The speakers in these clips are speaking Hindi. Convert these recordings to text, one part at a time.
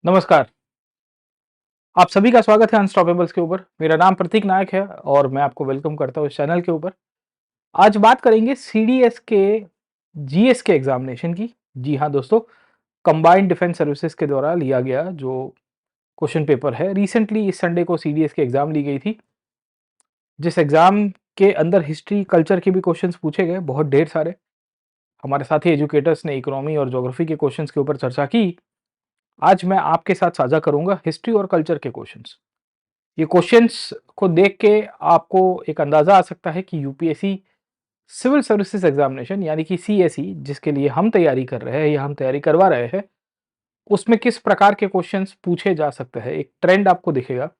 नमस्कार। आप सभी का स्वागत है अनस्टॉपेबल्स के ऊपर। मेरा नाम प्रतीक नायक है और मैं आपको वेलकम करता हूँ इस चैनल के ऊपर। आज बात करेंगे सीडीएस के जीएस के एग्जामिनेशन की। जी हाँ दोस्तों, कंबाइंड डिफेंस सर्विसेज के द्वारा लिया गया जो क्वेश्चन पेपर है। रिसेंटली इस संडे को सीडीएस की एग्जाम ली गई थी, जिस एग्जाम के अंदर हिस्ट्री कल्चर के भी क्वेश्चंस पूछे गए, बहुत ढेर सारे। हमारे साथी एजुकेटर्स ने इकोनॉमी और ज्योग्राफी के क्वेश्चंस के ऊपर चर्चा की। आज मैं आपके साथ साझा करूंगा हिस्ट्री और कल्चर के क्वेश्चंस। ये क्वेश्चंस को देख के आपको एक अंदाजा आ सकता है कि यूपीएससी सिविल सर्विसेज एग्जामिनेशन यानी कि सीएसई जिसके लिए हम तैयारी कर रहे हैं या हम तैयारी करवा रहे हैं, उसमें किस प्रकार के क्वेश्चंस पूछे जा सकते हैं। एक ट्रेंड आपको दिखेगा।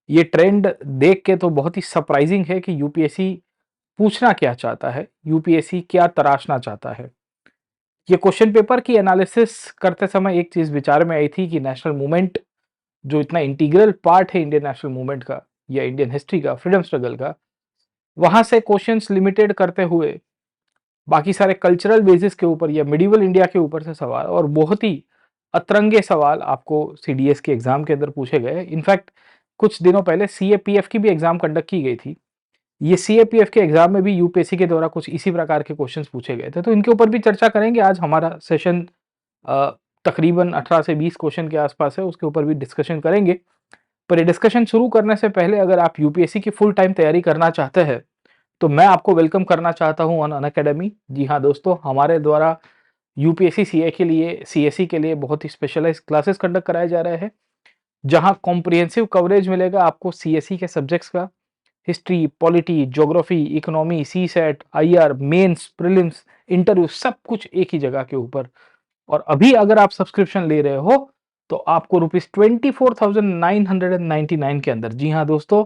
ये ट्रेंड देख के तो बहुत ही सरप्राइजिंग है कि यूपीएससी पूछना क्या चाहता है, यूपीएससी क्या तराशना चाहता है। ये क्वेश्चन पेपर की एनालिसिस करते समय एक चीज विचार में आई थी कि नेशनल मूवमेंट जो इतना इंटीग्रल पार्ट है इंडियन नेशनल मूवमेंट का या इंडियन हिस्ट्री का, फ्रीडम स्ट्रगल का, वहां से क्वेश्चंस लिमिटेड करते हुए बाकी सारे कल्चरल बेसिस के ऊपर या मिडिवल इंडिया के ऊपर से सवाल और बहुत ही अतरंगे सवाल आपको सीडीएस के एग्जाम के अंदर पूछे गए। इनफैक्ट कुछ दिनों पहले सीएपीएफ की भी एग्जाम कंडक्ट की गई थी। ये सीएपीएफ के एग्जाम में भी यूपीएससी के द्वारा कुछ इसी प्रकार के क्वेश्चंस पूछे गए थे, तो इनके ऊपर भी चर्चा करेंगे। आज हमारा सेशन तकरीबन 18 से 20 क्वेश्चन के आसपास है, उसके ऊपर भी डिस्कशन करेंगे। पर ये डिस्कशन शुरू करने से पहले अगर आप यूपीएससी की फुल टाइम तैयारी करना चाहते हैं तो मैं आपको वेलकम करना चाहता हूं ऑन अनअकैडमी। जी हाँ दोस्तों, हमारे द्वारा यूपीएससी सीए के लिए, सीएसई के लिए बहुत ही स्पेशलाइज्ड क्लासेस कंडक्ट कराए जा रहे हैं, जहां कॉम्प्रिहेंसिव कवरेज मिलेगा आपको सीएसई के सब्जेक्ट्स का। History, polity, geography, economy, CSAT, IR, mains, prelims, interview, सब कुछ एक ही जगह के ऊपर। और अभी अगर आप सब्सक्रिप्शन ले रहे हो तो आपको ₹24,999 के अंदर, जी हाँ दोस्तों,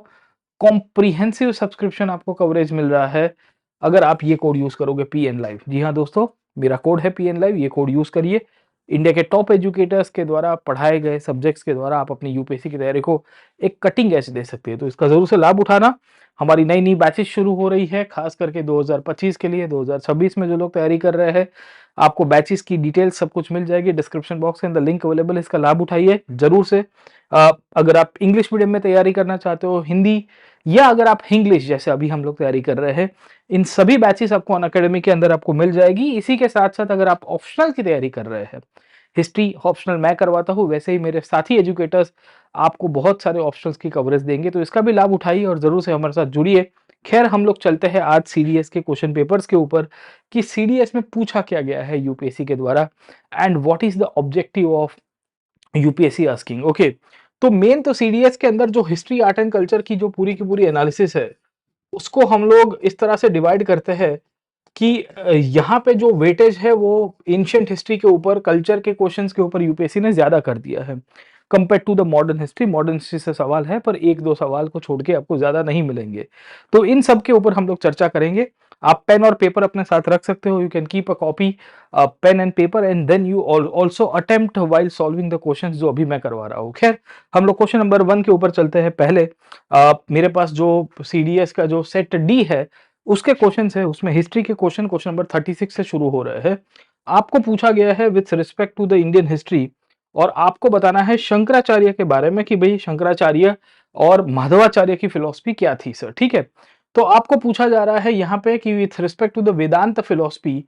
कॉम्प्रिहेंसिव सब्सक्रिप्शन आपको कवरेज मिल रहा है अगर आप ये कोड यूज करोगे, पीएन लाइव। जी हाँ दोस्तों, मेरा कोड है पीएन लाइव, ये कोड यूज करिए। इंडिया के टॉप एजुकेटर्स के द्वारा पढ़ाए गए सब्जेक्ट्स के द्वारा आप अपनी यूपीएससी की तैयारी को एक कटिंग एज दे सकते हैं, तो इसका जरूर से लाभ उठाना। हमारी नई नई बैचेस शुरू हो रही है, खास करके 2025 के लिए। 2026 में जो लोग तैयारी कर रहे हैं, आपको बैचेस की डिटेल्स सब कुछ मिल जाएगी डिस्क्रिप्शन बॉक्स के अंदर, लिंक अवेलेबल है, इसका लाभ उठाइए जरूर से। अगर आप इंग्लिश मीडियम में तैयारी करना चाहते हो, हिंदी, या अगर आप इंग्लिश जैसे अभी हम लोग तैयारी कर रहे हैं, इन सभी बैचेस आपको अनअकैडमी के अंदर आपको मिल जाएगी। इसी के साथ साथ अगर आप ऑप्शनल की तैयारी कर रहे हैं, हिस्ट्री ऑप्शनल मैं करवाता हूं, वैसे ही मेरे साथी एजुकेटर्स आपको बहुत सारे ऑप्शंस की कवरेज देंगे, तो इसका भी लाभ उठाइए और जरूर से हमारे साथ जुड़िए। खैर, हम लोग चलते हैं आज सीडीएस के क्वेश्चन पेपर्स के ऊपर कि सीडीएस में पूछा क्या गया है यूपीएससी के द्वारा and what is the objective of UPSC asking. Okay, तो मेन तो सीडीएस के अंदर जो हिस्ट्री, आर्ट एंड कल्चर की जो पूरी की पूरी एनालिसिस है, उसको हम लोग इस तरह से डिवाइड करते हैं कि यहाँ पे जो वेटेज है वो एंशिएंट हिस्ट्री के ऊपर, कल्चर के क्वेश्चंस के ऊपर यूपीएससी ने ज्यादा कर दिया है compare to the modern history. Modern history से सवाल है पर एक दो सवाल को छोड़ के आपको ज्यादा नहीं मिलेंगे, तो इन सब के ऊपर हम लोग चर्चा करेंगे। आप पेन और पेपर अपने साथ रख सकते हो, you can keep a copy, pen and paper, and then you also attempt while solving the questions जो अभी मैं करवा रहा हूँ। खैर, हम लोग क्वेश्चन नंबर 1 के ऊपर चलते हैं। पहले मेरे पास जो सीडीएस का जो सेट डी है उसके क्वेश्चन है, उसमें हिस्ट्री के क्वेश्चन नंबर 36 से शुरू हो रहे हैं। आपको पूछा गया है with respect to the Indian history, और आपको बताना है शंकराचार्य के बारे में कि भाई शंकराचार्य और माधवाचार्य की फिलॉसफी क्या थी सर। ठीक है, तो आपको पूछा जा रहा है यहाँ पे कि with respect to the Vedanta philosophy,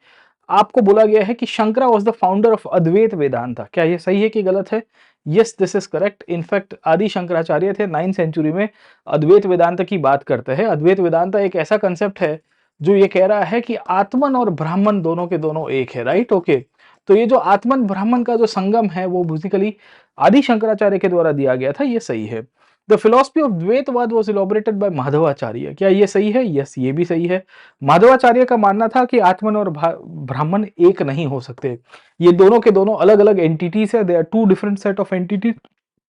आपको बोला गया है कि Shankara was the founder of Advaita Vedanta. क्या ये सही है कि गलत है? Yes, this is correct. In fact Adi Shankaracharya थे 9th सेंचुरी में, अद्वैत वेदांत की बात करते हैं। अद्वैत वेदांत एक ऐसा कंसेप्ट है जो ये कह रहा है कि आत्मन और ब्राह्मण दोनों के दोनों एक है, राइट? ओके, तो ये जो आत्मन ब्राह्मण का जो संगम है वो बेसिकली आदि शंकराचार्य के द्वारा दिया गया था, ये सही है। The philosophy of Dvaitavada was elaborated by Madhvacharya. क्या ये सही है? यस, ये भी सही है। माधवाचार्य का मानना था कि आत्मन और ब्राह्मण एक नहीं हो सकते, ये दोनों के दोनों अलग अलग एंटिटीज है, they are two different set of entities,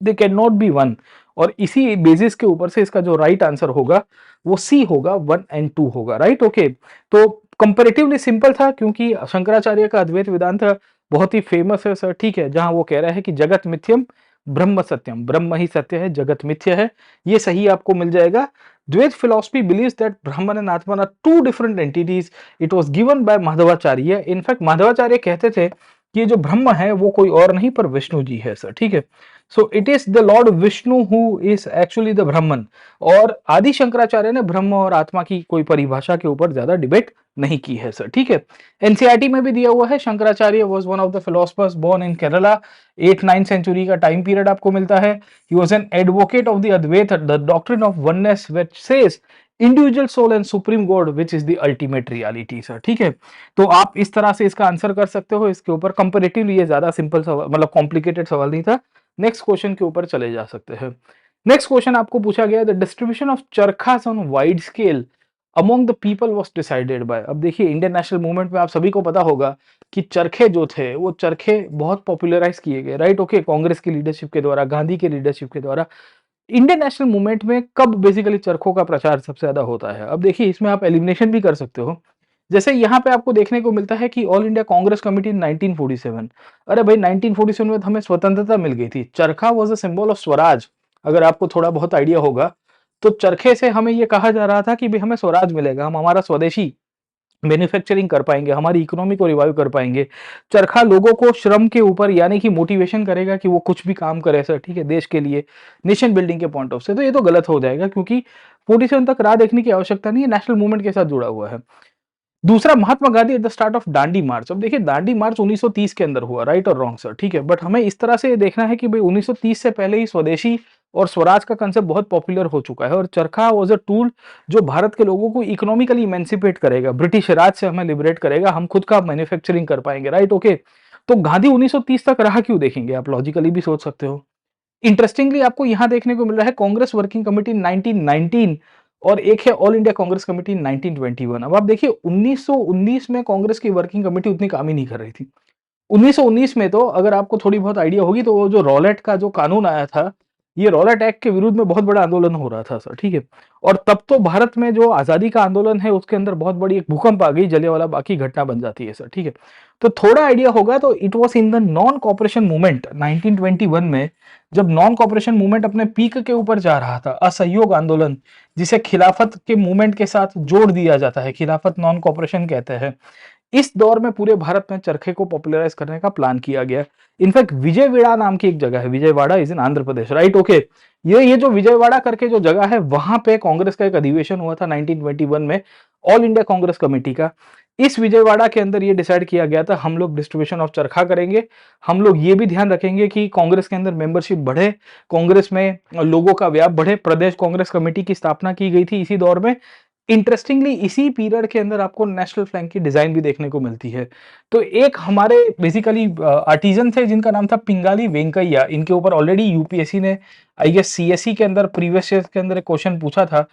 they can not be one. और इसी बेसिस के ऊपर से इसका जो राइट आंसर होगा वो सी होगा, 1 और 2 होगा, राइट? ओके, तो कंपेरेटिवली सिंपल था क्योंकि शंकराचार्य का अद्वैत वेदांत बहुत ही फेमस है सर। ठीक है, जहां वो कह रहा है कि जगत मिथ्यम ब्रह्म सत्यम, ब्रह्म ही सत्य है, जगत मिथ्य है, ये सही आपको मिल जाएगा। द्वैत philosophy believes that Brahman and Atman are two different entities. It was given by Madhvacharya. In fact Madhvacharya कहते थे कि ये जो ब्रह्म है वो कोई और नहीं पर विष्णु जी है सर, ठीक है। So it is the lord Vishnu who is actually the Brahman. और आदि शंकराचार्य ने ब्रह्म और आत्मा की कोई परिभाषा के ऊपर ज्यादा डिबेट नहीं की है सर, ठीक है। एनसीईआरटी में भी दिया हुआ है, Shankaracharya was one of the philosophers born in Kerala, 8th-9th century का टाइम पीरियड आपको मिलता है। He was an advocate of the Advaita, the doctrine of oneness which says individual soul and supreme god which is the ultimate reality sir, ठीक है। तो आप इस तरह से इसका आंसर कर सकते हो। इसके ऊपर कंपैरेटिवली ये ज्यादा सिंपल सवाल, मतलब कॉम्प्लिकेटेड सवाल नहीं था। नेक्स्ट क्वेश्चन के ऊपर चले जा सकते हैं। नेक्स्ट क्वेश्चन आपको पूछा गया, the distribution of charkhas on wide scale among the people was decided by. अब देखिए इंडियन नेशनल मूवमेंट में आप सभी को पता होगा कि चरखे जो थे वो चरखे बहुत पॉपुलराइज किए गए, राइट, ओके, कांग्रेस की लीडरशिप के द्वारा, गांधी की लीडरशिप के द्वारा। इंडियन नेशनल मूवमेंट में कब बेसिकली चरखों का प्रचार सबसे ज्यादा होता है? अब देखिए इसमें आप एलिमिनेशन भी कर सकते हो। जैसे यहाँ पे आपको देखने को मिलता है कि ऑल इंडिया कांग्रेस कमेटी 1947। अरे भाई 1947 में तो हमें स्वतंत्रता मिल गई थी। चरखा was a symbol of Swaraj. अगर आपको थोड़ा बहुत आइडिया होगा तो चरखे से हमें ये कहा जा रहा था कि भाई हमें स्वराज मिलेगा, हम हमारा स्वदेशी मैन्युफैक्चरिंग कर पाएंगे, हमारी इकोनॉमी को रिवाइव कर पाएंगे। चरखा लोगों को श्रम के ऊपर यानी कि मोटिवेशन करेगा कि वो कुछ भी काम करे सर, ठीक है, देश के लिए, नेशन बिल्डिंग के पॉइंट ऑफ से। तो ये तो गलत हो जाएगा क्योंकि 47 तक राह देखने की आवश्यकता नहीं है, नेशनल मूवमेंट के साथ जुड़ा हुआ है। दूसरा, Mahatma Gandhi at the start of Dandi march. अब देखिए दांडी मार्च 1930 के अंदर हुआ, राइट और रॉन्ग सर, ठीक है, बट हमें इस तरह से देखना है कि भाई 1930 से पहले ही स्वदेशी और स्वराज का कंसेप्ट बहुत पॉपुलर हो चुका है। और चरखा वाज अ टूल जो भारत के लोगों को इकोनॉमिकली इमेंसिपेट करेगा, ब्रिटिश राज से हमें लिबरेट करेगा, हम खुद का मैन्युफैक्चरिंग कर पाएंगे, राइट, ओके। तो गांधी 1930 तक रहा क्यों, देखेंगे आप लॉजिकली भी सोच सकते हो। इंटरेस्टिंगली आपको यहां देखने को मिल रहा है कांग्रेस वर्किंग कमेटी 1919 और एक है ऑल इंडिया कांग्रेस कमेटी 1921। अब आप देखिए 1919 में कांग्रेस की वर्किंग कमेटी उतनी काम ही नहीं कर रही थी। 1919 में तो अगर आपको थोड़ी बहुत आइडिया होगी तो वो जो रॉलेट का जो कानून आया था, ये रॉलेट एक्ट के विरुद्ध में बहुत बड़ा आंदोलन हो रहा था सर, ठीक है। और तब तो भारत में जो आजादी का आंदोलन है उसके अंदर बहुत बड़ी एक भूकंप आ गई, जलियांवाला बाग की घटना बन जाती है सर, ठीक है। तो थोड़ा आइडिया होगा तो it was in the non cooperation movement 1921 में, जब नॉन कॉपरेशन मूवमेंट अपने पीक के ऊपर जा रहा था, असहयोग आंदोलन जिसे खिलाफत के मूवमेंट के साथ जोड़ दिया जाता है, खिलाफत नॉन कॉपरेशन कहते हैं। इस दौर में पूरे भारत में चरखे को पॉपुलराइज करने का प्लान किया गया। इनफैक्ट विजयवाड़ा नाम की एक जगह है, Vijayawada is in Andhra Pradesh, right, okay. ये जो विजयवाड़ा करके जो जगह है वहां पे कांग्रेस का एक अधिवेशन हुआ था 1921 में, ऑल इंडिया कांग्रेस कमेटी का। इस विजयवाड़ा के अंदर ये डिसाइड किया गया था हम लोग डिस्ट्रीब्यूशन ऑफ चरखा करेंगे, हम लोग ये भी ध्यान रखेंगे कि कांग्रेस के अंदर मेंबरशिप बढ़े, कांग्रेस में लोगों का व्याप बढ़े। प्रदेश कांग्रेस कमेटी की स्थापना की गई थी इसी दौर में। इंटरेस्टिंगली इसी पीरियड के अंदर आपको नेशनल फ्लैग की डिजाइन भी देखने को मिलती है। तो एक हमारे बेसिकली आर्टिजन थे जिनका नाम था पिंगाली वेंकैया, इनके ऊपर ऑलरेडी यूपीएससी ने आई गेस सीएसई के अंदर प्रीवियस ईयर के अंदर एक क्वेश्चन पूछा था।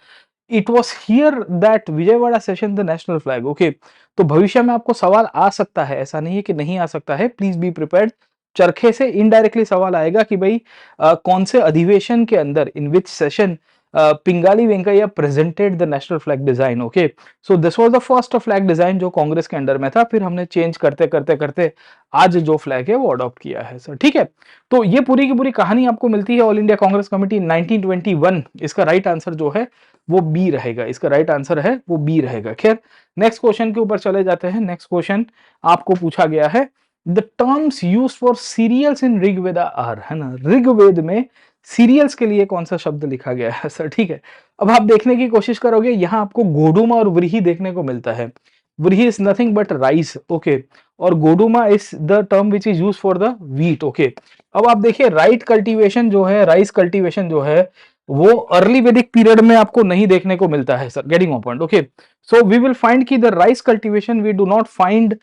It was here that Vijayawada session the national flag, okay. तो भविष्य में आपको सवाल आ सकता है, ऐसा नहीं है कि नहीं आ सकता है, प्लीज बी प्रिपेयर्ड। चरखे से इनडायरेक्टली सवाल आएगा कि भाई कौन से अधिवेशन के अंदर, in which session Pingali Venkayya presented the national flag design, okay. So this was the first flag design जो कांग्रेस के अंडर में था, फिर हमने चेंज करते करते करते आज जो फ्लैग है वो अडॉप्ट किया है सर, ठीक है। तो ये पूरी की पूरी कहानी आपको मिलती है ऑल इंडिया कांग्रेस कमेटी 1921। इसका राइट आंसर जो है वो बी रहेगा, इसका राइट आंसर है वो बी रहेगा। खैर नेक्स्ट क्वेश्चन के ऊपर चले जाते हैं। नेक्स्ट क्वेश्चन आपको पूछा गया है, the terms used for cereals in Rigveda are, है ना, ऋग्वेद में सीरियल्स के लिए कौन सा शब्द लिखा गया है सर, ठीक है। अब आप देखने की कोशिश करोगे, यहां आपको गोडुमा और व्रीहि देखने को मिलता है। Vrihi is nothing but rice, okay, और goduma is the term which is use for the wheat, okay. अब आप देखिए राइट कल्टीवेशन जो है, राइस कल्टीवेशन जो है वो अर्ली वैदिक पीरियड में आपको नहीं देखने को मिलता है sir, getting on point, okay. So we will find कि the rice cultivation we do not find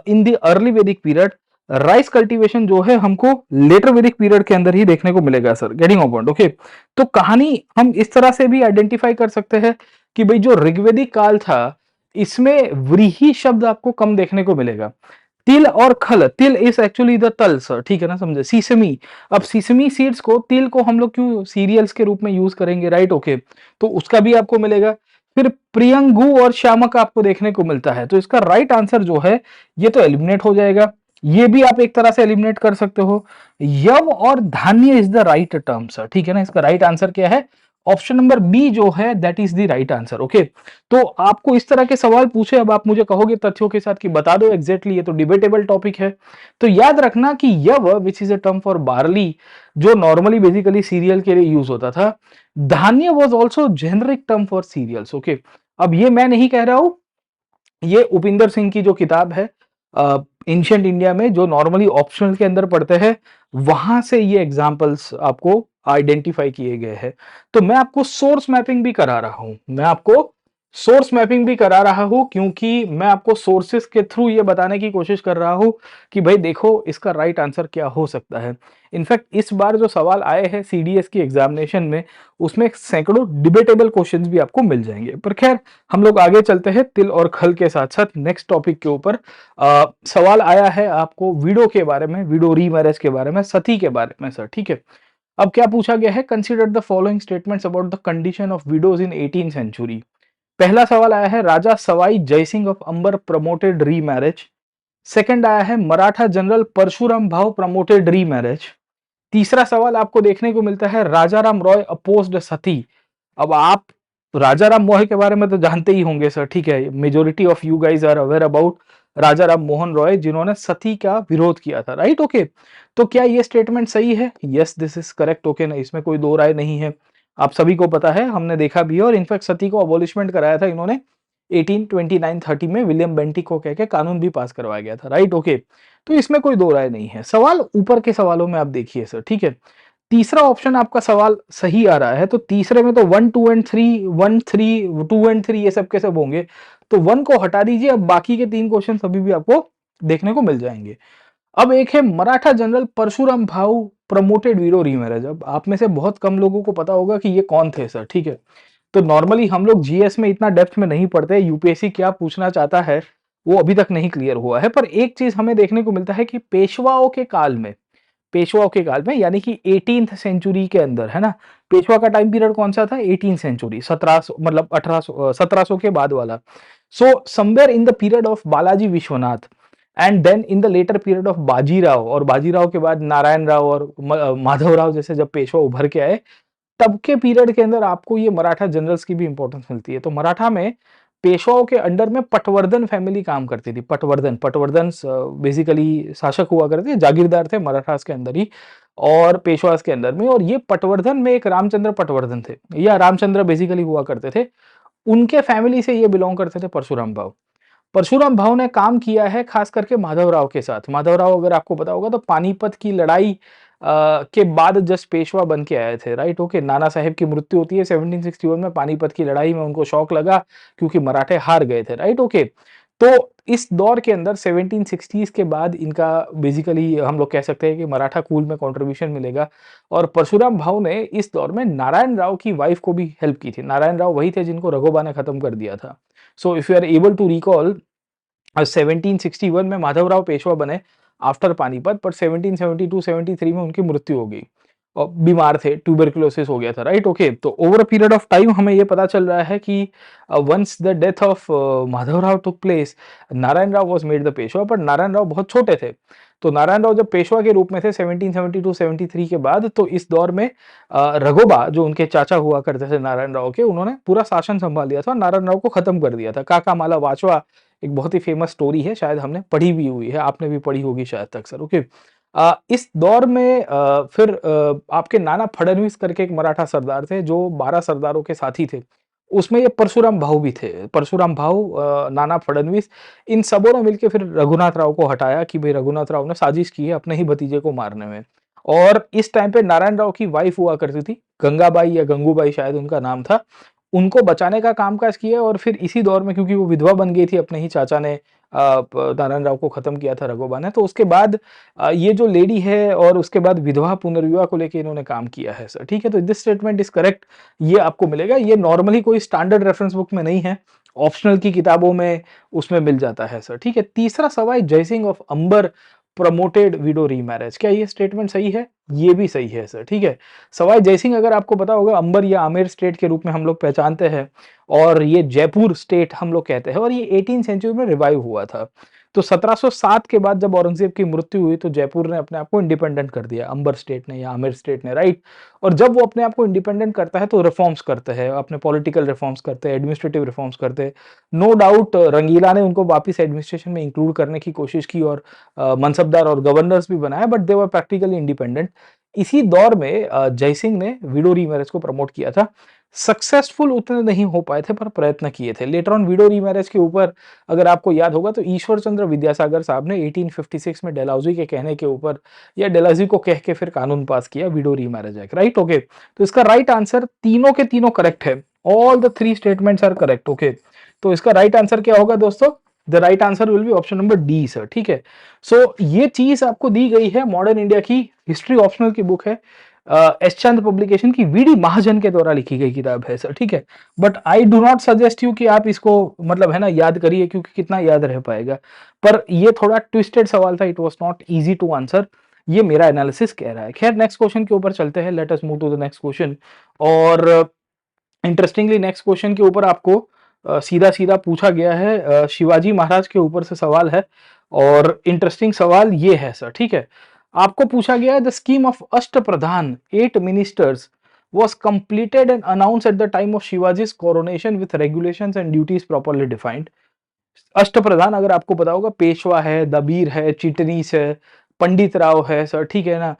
in the early Vedic period. Rice cultivation जो है हमको लेटर वैदिक पीरियड के अंदर ही देखने को मिलेगा sir, getting on point, okay. तो कहानी हम इस तरह से भी आइडेंटिफाई कर सकते हैं कि भाई जो ऋग्वेदिक काल था इसमें व्रीहि शब्द आपको कम देखने को मिलेगा। तिल और खल, तिल इज एक्चुअली द तल सर, ठीक है ना, समझे, सीसमी। अब सीसमी सीड्स को, तिल को हम लोग क्यों सीरियल्स के रूप में यूज करेंगे, राइट, ओके। तो उसका भी आपको मिलेगा। फिर प्रियंगु और श्यामक आपको देखने को मिलता है, तो इसका राइट आंसर जो है ये तो एलिमिनेट हो जाएगा। ये भी आप एक तरह से एलिमिनेट कर सकते हो। यव और धान्य is the right term sir, ठीक है ना, इसका राइट आंसर क्या है, ऑप्शन नंबर बी जो है that is the right answer. Okay, तो आपको इस तरह के सवाल पूछे, अब आप मुझे कहोगे तथ्यों के साथ कि बता दो एग्जैक्टली, ये तो डिबेटेबल टॉपिक है। तो याद रखना कि yava which is a term for barley, जो नॉर्मली बेसिकली सीरियल के लिए यूज होता था, dhanya was also generic term for cereals. Okay, अब ये मैं नहीं कह रहा हूं, ये उपिंदर सिंह की जो किताब है एंशिएंट इंडिया में, जो नॉर्मली ऑप्शनल के अंदर पढ़ते हैं, वहां से ये एग्जांपल्स आपको आइडेंटिफाई किए गए हैं। तो मैं आपको सोर्स मैपिंग भी करा रहा हूं, मैं आपको सोर्स मैपिंग भी करा रहा हूं, क्योंकि मैं आपको सोर्सेस के थ्रू ये बताने की कोशिश कर रहा हूं कि भाई देखो इसका राइट आंसर क्या हो सकता है। इनफैक्ट इस बार जो सवाल आए हैं सीडीएस की एग्जामिनेशन में, उसमें सैकड़ों डिबेटेबल क्वेश्चंस भी आपको मिल जाएंगे। पर खैर, हम लोग आगे चलते हैं तिल और खल के साथ साथ नेक्स्ट टॉपिक के ऊपर। सवाल आया है आपको विडो के बारे में, विडो रीमैरेज के बारे में, सती के बारे में सर। ठीक है, अब क्या पूछा गया है, consider the following statements about the condition of widows in 18th century. पहला सवाल आया है Raja Sawai Jaisingh of Amber promoted remarriage. Second आया है मराठा जनरल परशुराम भाव प्रमोटेड रीमैरेज। तीसरा सवाल आपको देखने को मिलता है राजा राम रॉय अपोज्ड सती। अब आप राजा राम मोहन के बारे में तो जानते ही होंगे सर, ठीक है, majority of you guys are aware about Raja Ram Mohan Roy, जिन्होंने सती का विरोध किया था, राइट। ओके, तो क्या ये स्टेटमेंट सही है? Yes, this is correct. Okay ना, इसमें कोई दो राय नहीं है, आप सभी को पता है, हमने देखा भी है, और इनफैक्ट सती को अबॉलिशमेंट कराया था इन्होंने 1829-30 में, विलियम बेंटिक को कह के कानून भी पास करवाया गया था, राइट। ओके, तो इसमें कोई दो राय नहीं है। सवाल ऊपर के सवालों में आप देखिए सर, ठीक है, तीसरा ऑप्शन आपका सवाल सही आ रहा है, तो तीसरे में तो 1 2 एंड 3, 1 3 2 एंड 3 ये सब के सब होंगे, तो 1 को हटा दीजिए, अब बाकी के 3 क्वेश्चन अभी भी आपको देखने को मिल जाएंगे। अब एक है मराठा जनरल परशुराम भाऊ प्रमोटेड वीरो रीमैरेज। अब आप में से बहुत कम लोगों को पता होगा कि ये कौन थे सर, ठीक है, तो नॉर्मली हम लोग जीएस में इतना डेप्थ में नहीं पढ़ते, यूपीएससी क्या पूछना चाहता है वो अभी तक नहीं क्लियर हुआ है, पर एक चीज हमें देखने को मिलता है कि पेशवाओं के काल में, पेशवाओं के काल में यानी कि 18th सेंचुरी के अंदर, है ना, पेशवा का टाइम पीरियड कौन सा था, 18th सेंचुरी, 1700 मतलब 1800 1700 के बाद वाला। So somewhere in the period of Balaji Vishwanath and then in the latter period of Bajirao, और बाजीराव के बाद नारायण राव और माधवराव जैसे जब पेशवा उभर के आए, तब के पीरियड के अंदर आपको ये मराठा जनरल्स की भी इंपॉर्टेंस मिलती है। तो मराठा में पेशवाओं के अंडर में पटवर्धन फैमिली काम करती थी। पटवर्धन, पटवर्धन बेसिकली शासक हुआ करते थे, जागीरदार थे मराठास के अंदर ही और पेशवास के अंदर में, और ये पटवर्धन में एक रामचंद्र पटवर्धन थे, या रामचंद्र बेसिकली हुआ करते थे, उनके फैमिली से ये बिलोंग करते थे परशुराम भाव। परशुराम भाव ने काम किया है खास करके माधवराव के साथ। माधवराव अगर आपको पता होगा तो पानीपत की लड़ाई के बाद जस्ट पेशवा बन के आए थे, राइट। ओके, नाना साहेब की मृत्यु होती है 1761 में, पानीपत की लड़ाई में उनको शौक लगा क्योंकि मराठे हार गए थे, राइट। ओके, तो इस दौर के अंदर 1760s के बाद इनका बेसिकली हम लोग कह सकते हैं कि मराठा कूल में कंट्रीब्यूशन मिलेगा, और परशुराम भाव ने इस दौर में नारायण राव की वाइफ को भी हेल्प की थी। नारायण राव वही थे जिनको रघोबा ने खत्म कर दिया था। So if you are able to recall, 1761 में माधवराव पेशवा बने आफ्टर पानीपत, पर 1772-73 में उनकी मृत्यु हो गई और बीमार थे, ट्यूबरकुलोसिस हो गया था, राइट। ओके, तो over a period of time हमें ये पता चल रहा है कि once the death of Madhavrao took place, Narayan Rao was made the Peshwa, पर नारायण राव बहुत छोटे थे। तो नारायण राव जब पेशवा के रूप में थे 1772-73 के बाद, तो इस दौर में रघोबा जो उनके चाचा हुआ करते थे नारायण राव के, उन्होंने पूरा शासन संभाल लिया था, नारायण राव को खत्म कर दिया था। काका माला वाचवा एक बहुत ही फेमस स्टोरी है, शायद हमने पढ़ी भी हुई है, आपने भी पढ़ी होगी शायद तक सर। ओके, इस दौर में फिर आपके नाना फडणवीस करके एक मराठा सरदार थे जो 12 सरदारों के साथी थे, उसमें ये परशुराम भाऊ भी थे। परशुराम भाऊ, नाना फडणवीस, इन सबों ने मिलकर फिर रघुनाथ राव को हटाया कि भाई रघुनाथ राव ने साजिश की है अपने ही भतीजे को मारने में। और इस टाइम पे नारायण राव की वाइफ हुआ करती थी, गंगाबाई या गंगूबाई शायद उनका नाम था, उनको बचाने का कामकाज किया, और फिर इसी दौर में क्योंकि वो विधवा बन गई थी, अपने ही चाचा ने नारायण राव को खत्म किया था रघोबा ने, तो उसके बाद ये जो लेडी है और उसके बाद विधवा पुनर्विवाह को लेके इन्होंने काम किया है सर, ठीक है। तो दिस स्टेटमेंट इज करेक्ट, ये आपको मिलेगा। ये नॉर्मली कोई स्टैंडर्ड रेफरेंस बुक में नहीं है, ऑप्शनल की किताबों में उसमें मिल जाता है सर, ठीक है। तीसरा Sawai Jaisingh of Amber promoted widow remarriage, क्या ये स्टेटमेंट सही है? ये भी सही है सर, ठीक है। सवाई जयसिंह अगर आपको पता होगा, अंबर या आमेर स्टेट के रूप में हम लोग पहचानते हैं, और ये जयपुर स्टेट हम लोग कहते हैं, और ये 18th सेंचुरी में रिवाइव हुआ था। तो 1707 के बाद जब औरंगजेब की मृत्यु हुई तो जयपुर ने अपने आप को इंडिपेंडेंट कर दिया, अंबर स्टेट ने या आमेर स्टेट ने, राइट। और जब वो अपने आप को इंडिपेंडेंट करता है तो रिफॉर्म्स करते हैं, अपने पॉलिटिकल रिफॉर्म्स करते हैं, एडमिनिस्ट्रेटिव रिफॉर्म्स करते हैं। नो डाउट रंगीला ने उनको वापस एडमिनिस्ट्रेशन में इंक्लूड करने की कोशिश की और मनसबदार और गवर्नर्स भी बनाए, but they were practically independent. इसी दौर में जयसिंह ने विडो रीमैरिज को प्रमोट किया था। सक्सेसफुल उतने नहीं हो पाए थे पर प्रयत्न किए थे। लेटर ऑन विडो रीमैरिज के ऊपर अगर आपको याद होगा तो ईश्वर चंद्र विद्यासागर साहब ने 1856 में डलहौजी के कहने के ऊपर या डलहौजी को कह के फिर कानून पास किया, widow remarriage act, right. Okay, तो इसका राइट आंसर तीनों के तीनों करेक्ट है। All the three statements are correct. Okay, तो इसका राइट आंसर क्या होगा दोस्तों? The right answer will be option number D sir, ठीक है। सो ये चीज आपको दी गई है मॉडर्न इंडिया की हिस्ट्री ऑप्शनल की बुक है, एस चंद पब्लिकेशन की, वीडी महाजन के द्वारा लिखी गई किताब है सर, ठीक है। But I do not suggest you कि आप इसको मतलब है ना याद करिए, क्योंकि कितना याद रह पाएगा। पर ये थोड़ा ट्विस्टेड सवाल था, it was not easy to answer, ये मेरा एनालिसिस कह रहा है। खैर नेक्स्ट क्वेश्चन के ऊपर चलते हैं, let us move to the next question. और इंटरेस्टिंगली नेक्स्ट क्वेश्चन के ऊपर आपको सीधा सीधा पूछा गया है, शिवाजी महाराज के ऊपर से सवाल है। और इंटरेस्टिंग सवाल ये है सर, ठीक है। आपको पूछा गया है the scheme of Ashtapradhan 8 ministers was completed and announced at the time of Shivaji's coronation with regulations and duties properly defined। अष्टप्रधान अगर आपको पता होगा, पेशवा है, दबीर है, चिटनीस है, पंडित राव है सर, ठीक है ना।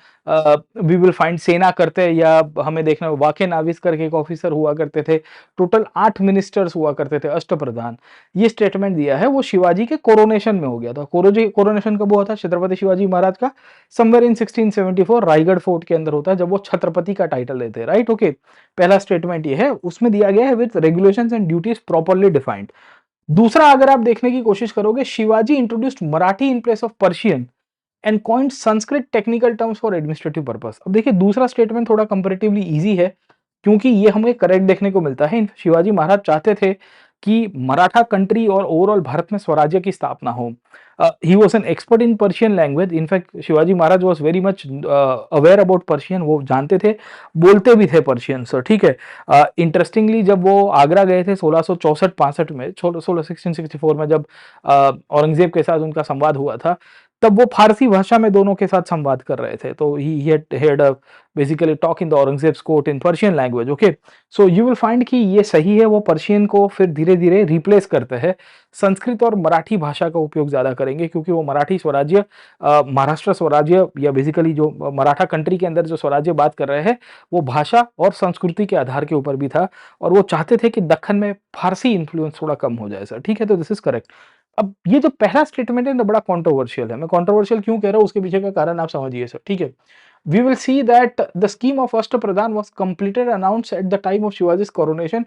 वी विल फाइंड सेना करते हैं, या हमें देखना वाके नाविस करके एक ऑफिसर हुआ करते थे। टोटल 8 मिनिस्टर्स हुआ करते थे अष्टप्रधान। ये स्टेटमेंट दिया है वो शिवाजी के कोरोनेशन में हो गया था। कोरोनेशन कब हुआ था छत्रपति शिवाजी महाराज का? समवेयर इन 1674 रायगढ़ फोर्ट के अंदर होता है, जब वो छत्रपति का टाइटल लेते हैं, राइट। ओके, पहला स्टेटमेंट ये है, उसमें दिया गया है with regulations and duties properly defined. दूसरा अगर आप देखने की कोशिश करोगे, Shivaji introduced Marathi in place of Persian and coined Sanskrit technical terms for administrative purpose. अब देखिए दूसरा स्टेटमेंट थोड़ा कंपैरेटिवली इजी है, क्योंकि ये हमें करेक्ट देखने को मिलता है। शिवाजी महाराज चाहते थे कि मराठा कंट्री और ओवरऑल भारत में स्वराज्य की स्थापना हो। He was an expert in Persian language. In fact Shivaji Maharaj was very much aware about Persian, वो जानते थे, बोलते भी थे पर्शियन सर, ठीक है। इंटरेस्टिंगली जब वो आगरा गए थे 1664-65 में, 1664 में जब औरंगजेब के साथ उनका संवाद हुआ था, तब वो फारसी भाषा में दोनों के साथ संवाद कर रहे थे। तो he had basically talk in the Aurangzeb's court in Persian language. Okay, so you will find कि ये सही है, वो पर्शियन को फिर धीरे धीरे रिप्लेस करते हैं, संस्कृत और मराठी भाषा का उपयोग ज्यादा करेंगे, क्योंकि वो मराठी स्वराज्य, महाराष्ट्र स्वराज्य या बेसिकली जो मराठा कंट्री के अंदर जो स्वराज्य बात कर रहे हैं, वो भाषा और संस्कृति के आधार के ऊपर भी था, और वो चाहते थे कि दक्खन में फारसी इन्फ्लुएंस थोड़ा कम हो जाए सर, ठीक है। तो दिस इज करेक्ट। अब ये जो पहला स्टेटमेंट है ना, बड़ा कंट्रोवर्शियल है। मैं कंट्रोवर्शियल क्यों कह रहा हूँ उसके पीछे का कारण आप समझिए सर, ठीक है। We will see that the scheme of Ashtapradhan was completed and announced at the time of Shivaji's coronation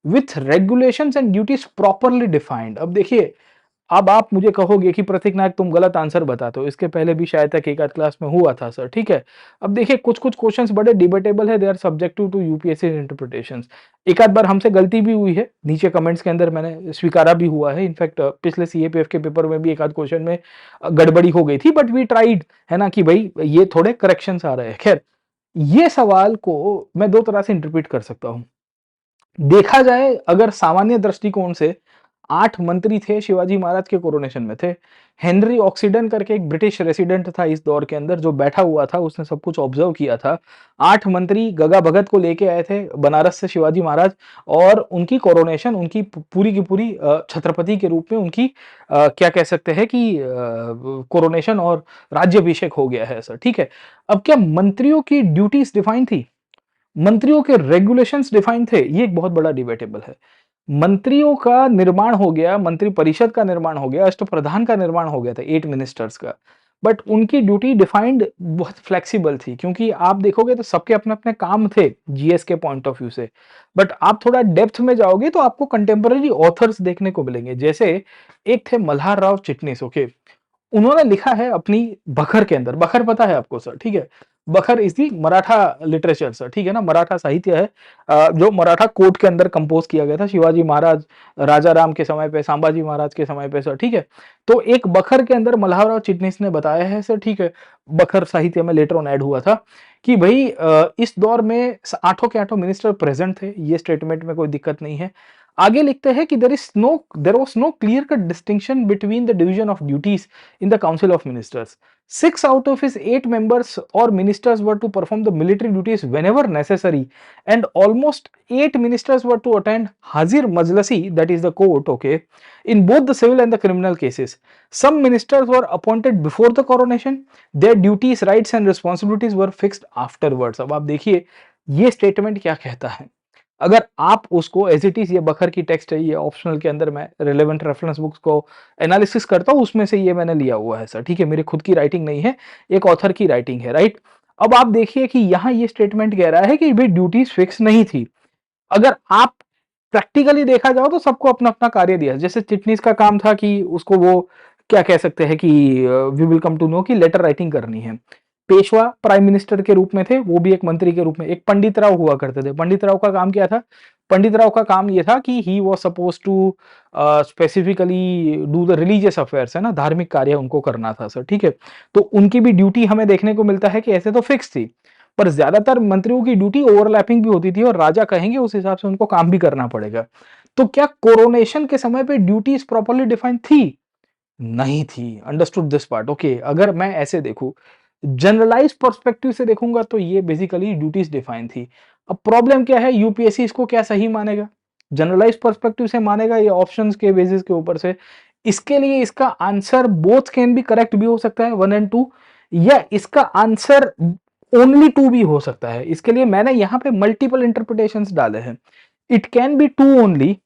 with regulations and duties properly defined। अब देखिए, अब आप मुझे कहोगे कि प्रतीक नायक तुम गलत आंसर बताते हो, इसके पहले भी शायद तक एक आध क्लास में हुआ था सर, ठीक है। अब देखिए कुछ कुछ क्वेश्चंस बड़े डिबेटेबल है, they are subjective to UPSC interpretations. एक आध बार हमसे गलती भी हुई है, नीचे कमेंट्स के अंदर मैंने स्वीकारा भी हुआ है। इनफैक्ट पिछले सीएपीएफ के पेपर में भी एक आध क्वेश्चन में गड़बड़ी हो गई थी, बट वी ट्राइड, है ना, कि भाई ये थोड़े करेक्शंस आ रहे हैं। खैर, ये सवाल को मैं दो तरह से इंटरप्रेट कर सकता हूं। देखा जाए अगर सामान्य दृष्टिकोण से, 8 मंत्री थे शिवाजी महाराज के कोरोनेशन में थे। हेनरी ऑक्सीडन करके एक ब्रिटिश रेसिडेंट था इस दौर के अंदर, जो बैठा हुआ था, उसने सब कुछ ऑब्जर्व किया था। 8 मंत्री गगा भगत को लेके आए थे बनारस से शिवाजी महाराज, और उनकी कोरोनेशन, उनकी पूरी की पूरी छत्रपति के रूप में उनकी क्या कह सकते हैं कि कोरोनेशन और राज्याभिषेक हो गया है सर, ठीक है। अब क्या मंत्रियों की ड्यूटीज डिफाइन थी? मंत्रियों के रेगुलेशंस डिफाइन थे? ये एक बहुत बड़ा डिबेटेबल है। मंत्रियों का निर्माण हो गया, मंत्री परिषद का निर्माण हो गया, अष्टप्रधान का निर्माण हो गया था 8 मिनिस्टर्स का, बट उनकी ड्यूटी डिफाइंड बहुत फ्लेक्सिबल थी, क्योंकि आप देखोगे तो सबके अपने अपने काम थे जीएस के पॉइंट ऑफ व्यू से। बट आप थोड़ा डेप्थ में जाओगे तो आपको कंटेम्पररी ऑथर्स देखने को मिलेंगे। जैसे एक थे मल्हार राव चिटनीस। ओके, उन्होंने लिखा है अपनी बखर के अंदर, बखर पता है आपको सर, ठीक है। बखर is the Maratha literature sir, ठीक है ना, मराठा साहित्य है, जो मराठा कोर्ट के अंदर कंपोज किया गया था शिवाजी महाराज, राजा राम के समय पे, संभाजी महाराज के समय पे सर, ठीक है। तो एक बखर के अंदर मल्हारराव चिटनीस ने बताया है सर, ठीक है, बखर साहित्य में लेटर ऑन ऐड हुआ था कि भाई इस दौर में आठों के आठों मिनिस्टर प्रेजेंट थे, ये स्टेटमेंट में कोई दिक्कत नहीं है। आगे लिखते हैं कि there was no clear cut distinction between the division of duties in the council of ministers. 6 out of his 8 members or ministers were to perform the military duties whenever necessary, and almost 8 ministers were to attend Hazir Majlisi, that is the court, okay, in both the civil and the criminal cases. Some ministers were appointed before the coronation. Their duties, rights and responsibilities were fixed afterwards. अब आप देखिए ये स्टेटमेंट क्या कहता है. अगर आप उसको एज इट इज, ये बखर की टेक्स्ट है, ये ऑप्शनल के अंदर मैं रिलेवेंट रेफरेंस बुक्स को एनालिसिस करता हूं, उसमें से ये मैंने लिया हुआ है सर, ठीक है, मेरी खुद की राइटिंग नहीं है, एक ऑथर की राइटिंग है, राइट. अब आप देखिए कि यहां ये स्टेटमेंट कह रहा है कि भाई ड्यूटीज फिक्स नहीं थी. अगर आप प्रैक्टिकली देखा जाओ तो सबको अपना अपना कार्य दिया, जैसे चिटनीस का काम था कि उसको वो क्या कह सकते हैं कि we will come to know कि लेटर राइटिंग करनी है. पेशवा प्राइम मिनिस्टर के रूप में थे, वो भी एक मंत्री के रूप में. एक पंडित राव हुआ करते थे. पंडित राव का काम क्या था? पंडित राव का काम ये था कि he was suppose to specifically do the religious affairs, है ना, धार्मिक कार्य उनको करना था सर, ठीक है. तो उनकी भी ड्यूटी हमें देखने को मिलता है कि ऐसे तो फिक्स थी, पर ज्यादातर मंत्रियों की ड्यूटी ओवरलैपिंग भी होती थी और राजा कहेंगे उस हिसाब से उनको काम भी करना पड़ेगा. तो क्या कोरोनेशन के समय पे ड्यूटीज प्रॉपर्ली डिफाइंड थी? नहीं थी. Understood this part, okay. अगर मैं ऐसे देखूं, जनरलाइज पर्सपेक्टिव से देखूंगा तो ये बेसिकली ड्यूटीज डिफाइन थी. अब प्रॉब्लम क्या है, यूपीएससी इसको क्या सही मानेगा? जनरलाइज पर्सपेक्टिव से मानेगा या ऑप्शंस के बेसिस के ऊपर से? इसके लिए इसका answer both can be correct भी हो सकता है, 1 और 2, या इसका आंसर ओनली 2 भी हो सकता है. इसके लिए मैंने यहां पे मल्टीपल इंटरप्रिटेशंस डाले हैं. It can be 2 only,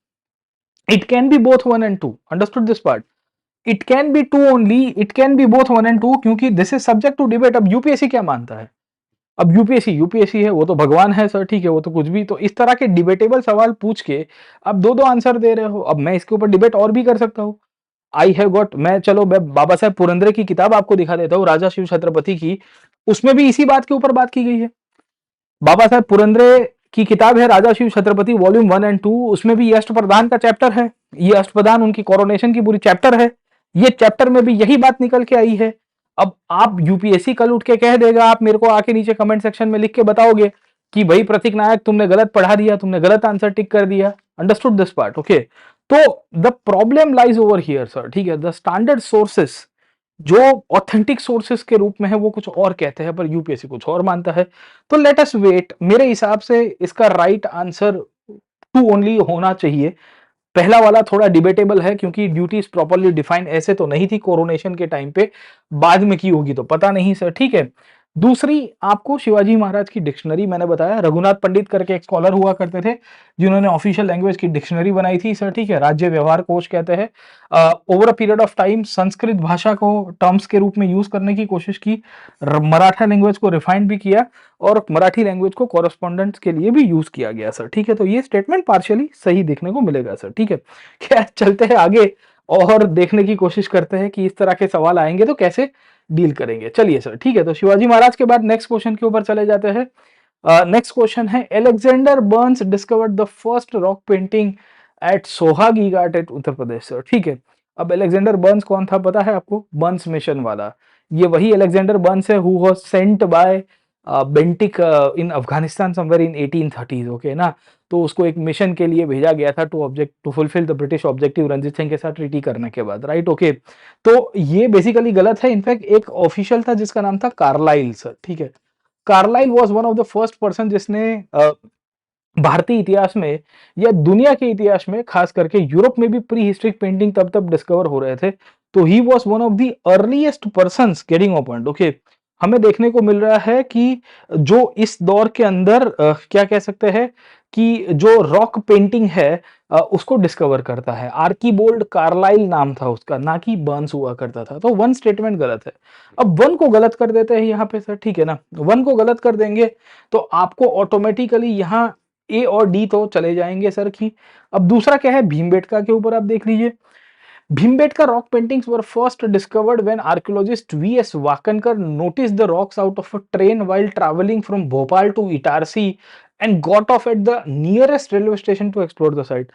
it can be both 1 और 2. Understood this part? It can be 2 only, it can be both 1 और 2, क्योंकि this is subject to debate. अब यूपीएससी क्या मानता है? अब यूपीएससी यूपीएससी है, वो तो भगवान है सर, ठीक है, वो तो कुछ भी. तो इस तरह के डिबेटेबल सवाल पूछ के आप दो दो आंसर दे रहे हो. अब मैं इसके ऊपर डिबेट और भी कर सकता हूँ. आई हैव गॉट, मैं चलो मैं बाबा साहेब पुरंदरे की किताब आपको दिखा देता हूँ, राजा शिव छत्रपति की. उसमें भी इसी बात के ऊपर बात की गई है. बाबा साहेब पुरंदरे की किताब है राजा शिव छत्रपति वॉल्यूम 1 और 2. उसमें भी ये अष्टप्रधान का चैप्टर है. ये अष्टप्रधान उनकी कोरोनेशन की पूरी चैप्टर है. ये चैप्टर में भी यही बात निकल के आई है. अब आप यूपीएससी कल उठ के कह देगा, आप मेरे को आके नीचे कमेंट सेक्शन में लिख के बताओगे कि भाई प्रतीक नायक तुमने गलत पढ़ा दिया, तुमने गलत आंसर टिक कर दिया. Understood this part, okay. तो the problem lies over here sir, ठीक है. द स्टैंडर्ड सोर्सेस जो ऑथेंटिक सोर्सेस के रूप में है वो कुछ और कहते हैं, पर यूपीएससी कुछ और मानता है. तो लेट अस वेट. मेरे हिसाब से इसका राइट आंसर 2 ओनली होना चाहिए. पहला वाला थोड़ा डिबेटेबल है क्योंकि ड्यूटीज प्रॉपर्ली डिफाइंड ऐसे तो नहीं थी कोरोनेशन के टाइम पे, बाद में की होगी तो पता नहीं सर, ठीक है. दूसरी, आपको शिवाजी महाराज की डिक्शनरी मैंने बताया, रघुनाथ पंडित करके एक स्कॉलर हुआ करते थे जिन्होंने ऑफिशियल लैंग्वेज की डिक्शनरी बनाई थी सर, ठीक है. राज्य व्यवहार कोश कहते हैं. Over a period of time Sanskrit भाषा को टर्म्स के रूप में यूज करने की कोशिश की, मराठा लैंग्वेज को रिफाइंड भी किया और मराठी लैंग्वेज को कॉरेस्पॉन्डेंट्स के लिए भी यूज किया गया सर, ठीक है. तो ये स्टेटमेंट पार्शियली सही देखने को मिलेगा सर, ठीक है. क्या चलते हैं आगे और देखने की कोशिश करते हैं कि इस तरह के सवाल आएंगे तो कैसे डील करेंगे. चलिए सर, ठीक है. तो शिवाजी महाराज के बाद नेक्स्ट क्वेश्चन के ऊपर चले जाते हैं. नेक्स्ट क्वेश्चन है, Alexander Burnes discovered the first rock painting at Sohagi Ghat at Uttar Pradesh sir, ठीक है. अब एलेक्जेंडर बर्न्स कौन था पता है आपको? बर्न्स मिशन वाला. ये वही एलेक्जेंडर बर्न्स है who was sent by Bentinck in Afghanistan somewhere in 1830s, okay ना. तो उसको एक मिशन के लिए भेजा गया था to fulfil the British objective Ranjit Singh के साथ ट्रीटी करने के बाद, राइट, ओके. तो ये बेसिकली गलत है. इनफैक्ट एक ऑफिशियल था जिसका नाम था कार्लाइल सर, ठीक है. Carlyle was one of the first person जिसने भारतीय इतिहास में या दुनिया के इतिहास में, खास करके यूरोप में भी प्री हिस्ट्रिक पेंटिंग तब तब डिस्कवर हो रहे थे. तो he was one of the earliest persons getting opened, okay. हमें देखने को मिल रहा है कि जो इस दौर के अंदर क्या कह सकते हैं कि जो रॉक पेंटिंग है उसको डिस्कवर करता है. आर्कीबोल्ड कार्लाइल नाम था उसका, ना कि बर्न्स हुआ करता था. तो वन स्टेटमेंट गलत है. अब वन को गलत कर देते हैं यहाँ पे सर, ठीक है ना. वन को गलत कर देंगे तो आपको ऑटोमेटिकली यहाँ ए और डी तो चले जाएंगे सर की. अब दूसरा क्या है, भीमबेटका के ऊपर आप देख लीजिए. Bhimbetka rock paintings were first discovered when archaeologist V.S. Wakankar noticed the rocks out of a train while traveling from Bhopal to Itarsi and got off at the nearest railway station to explore the site.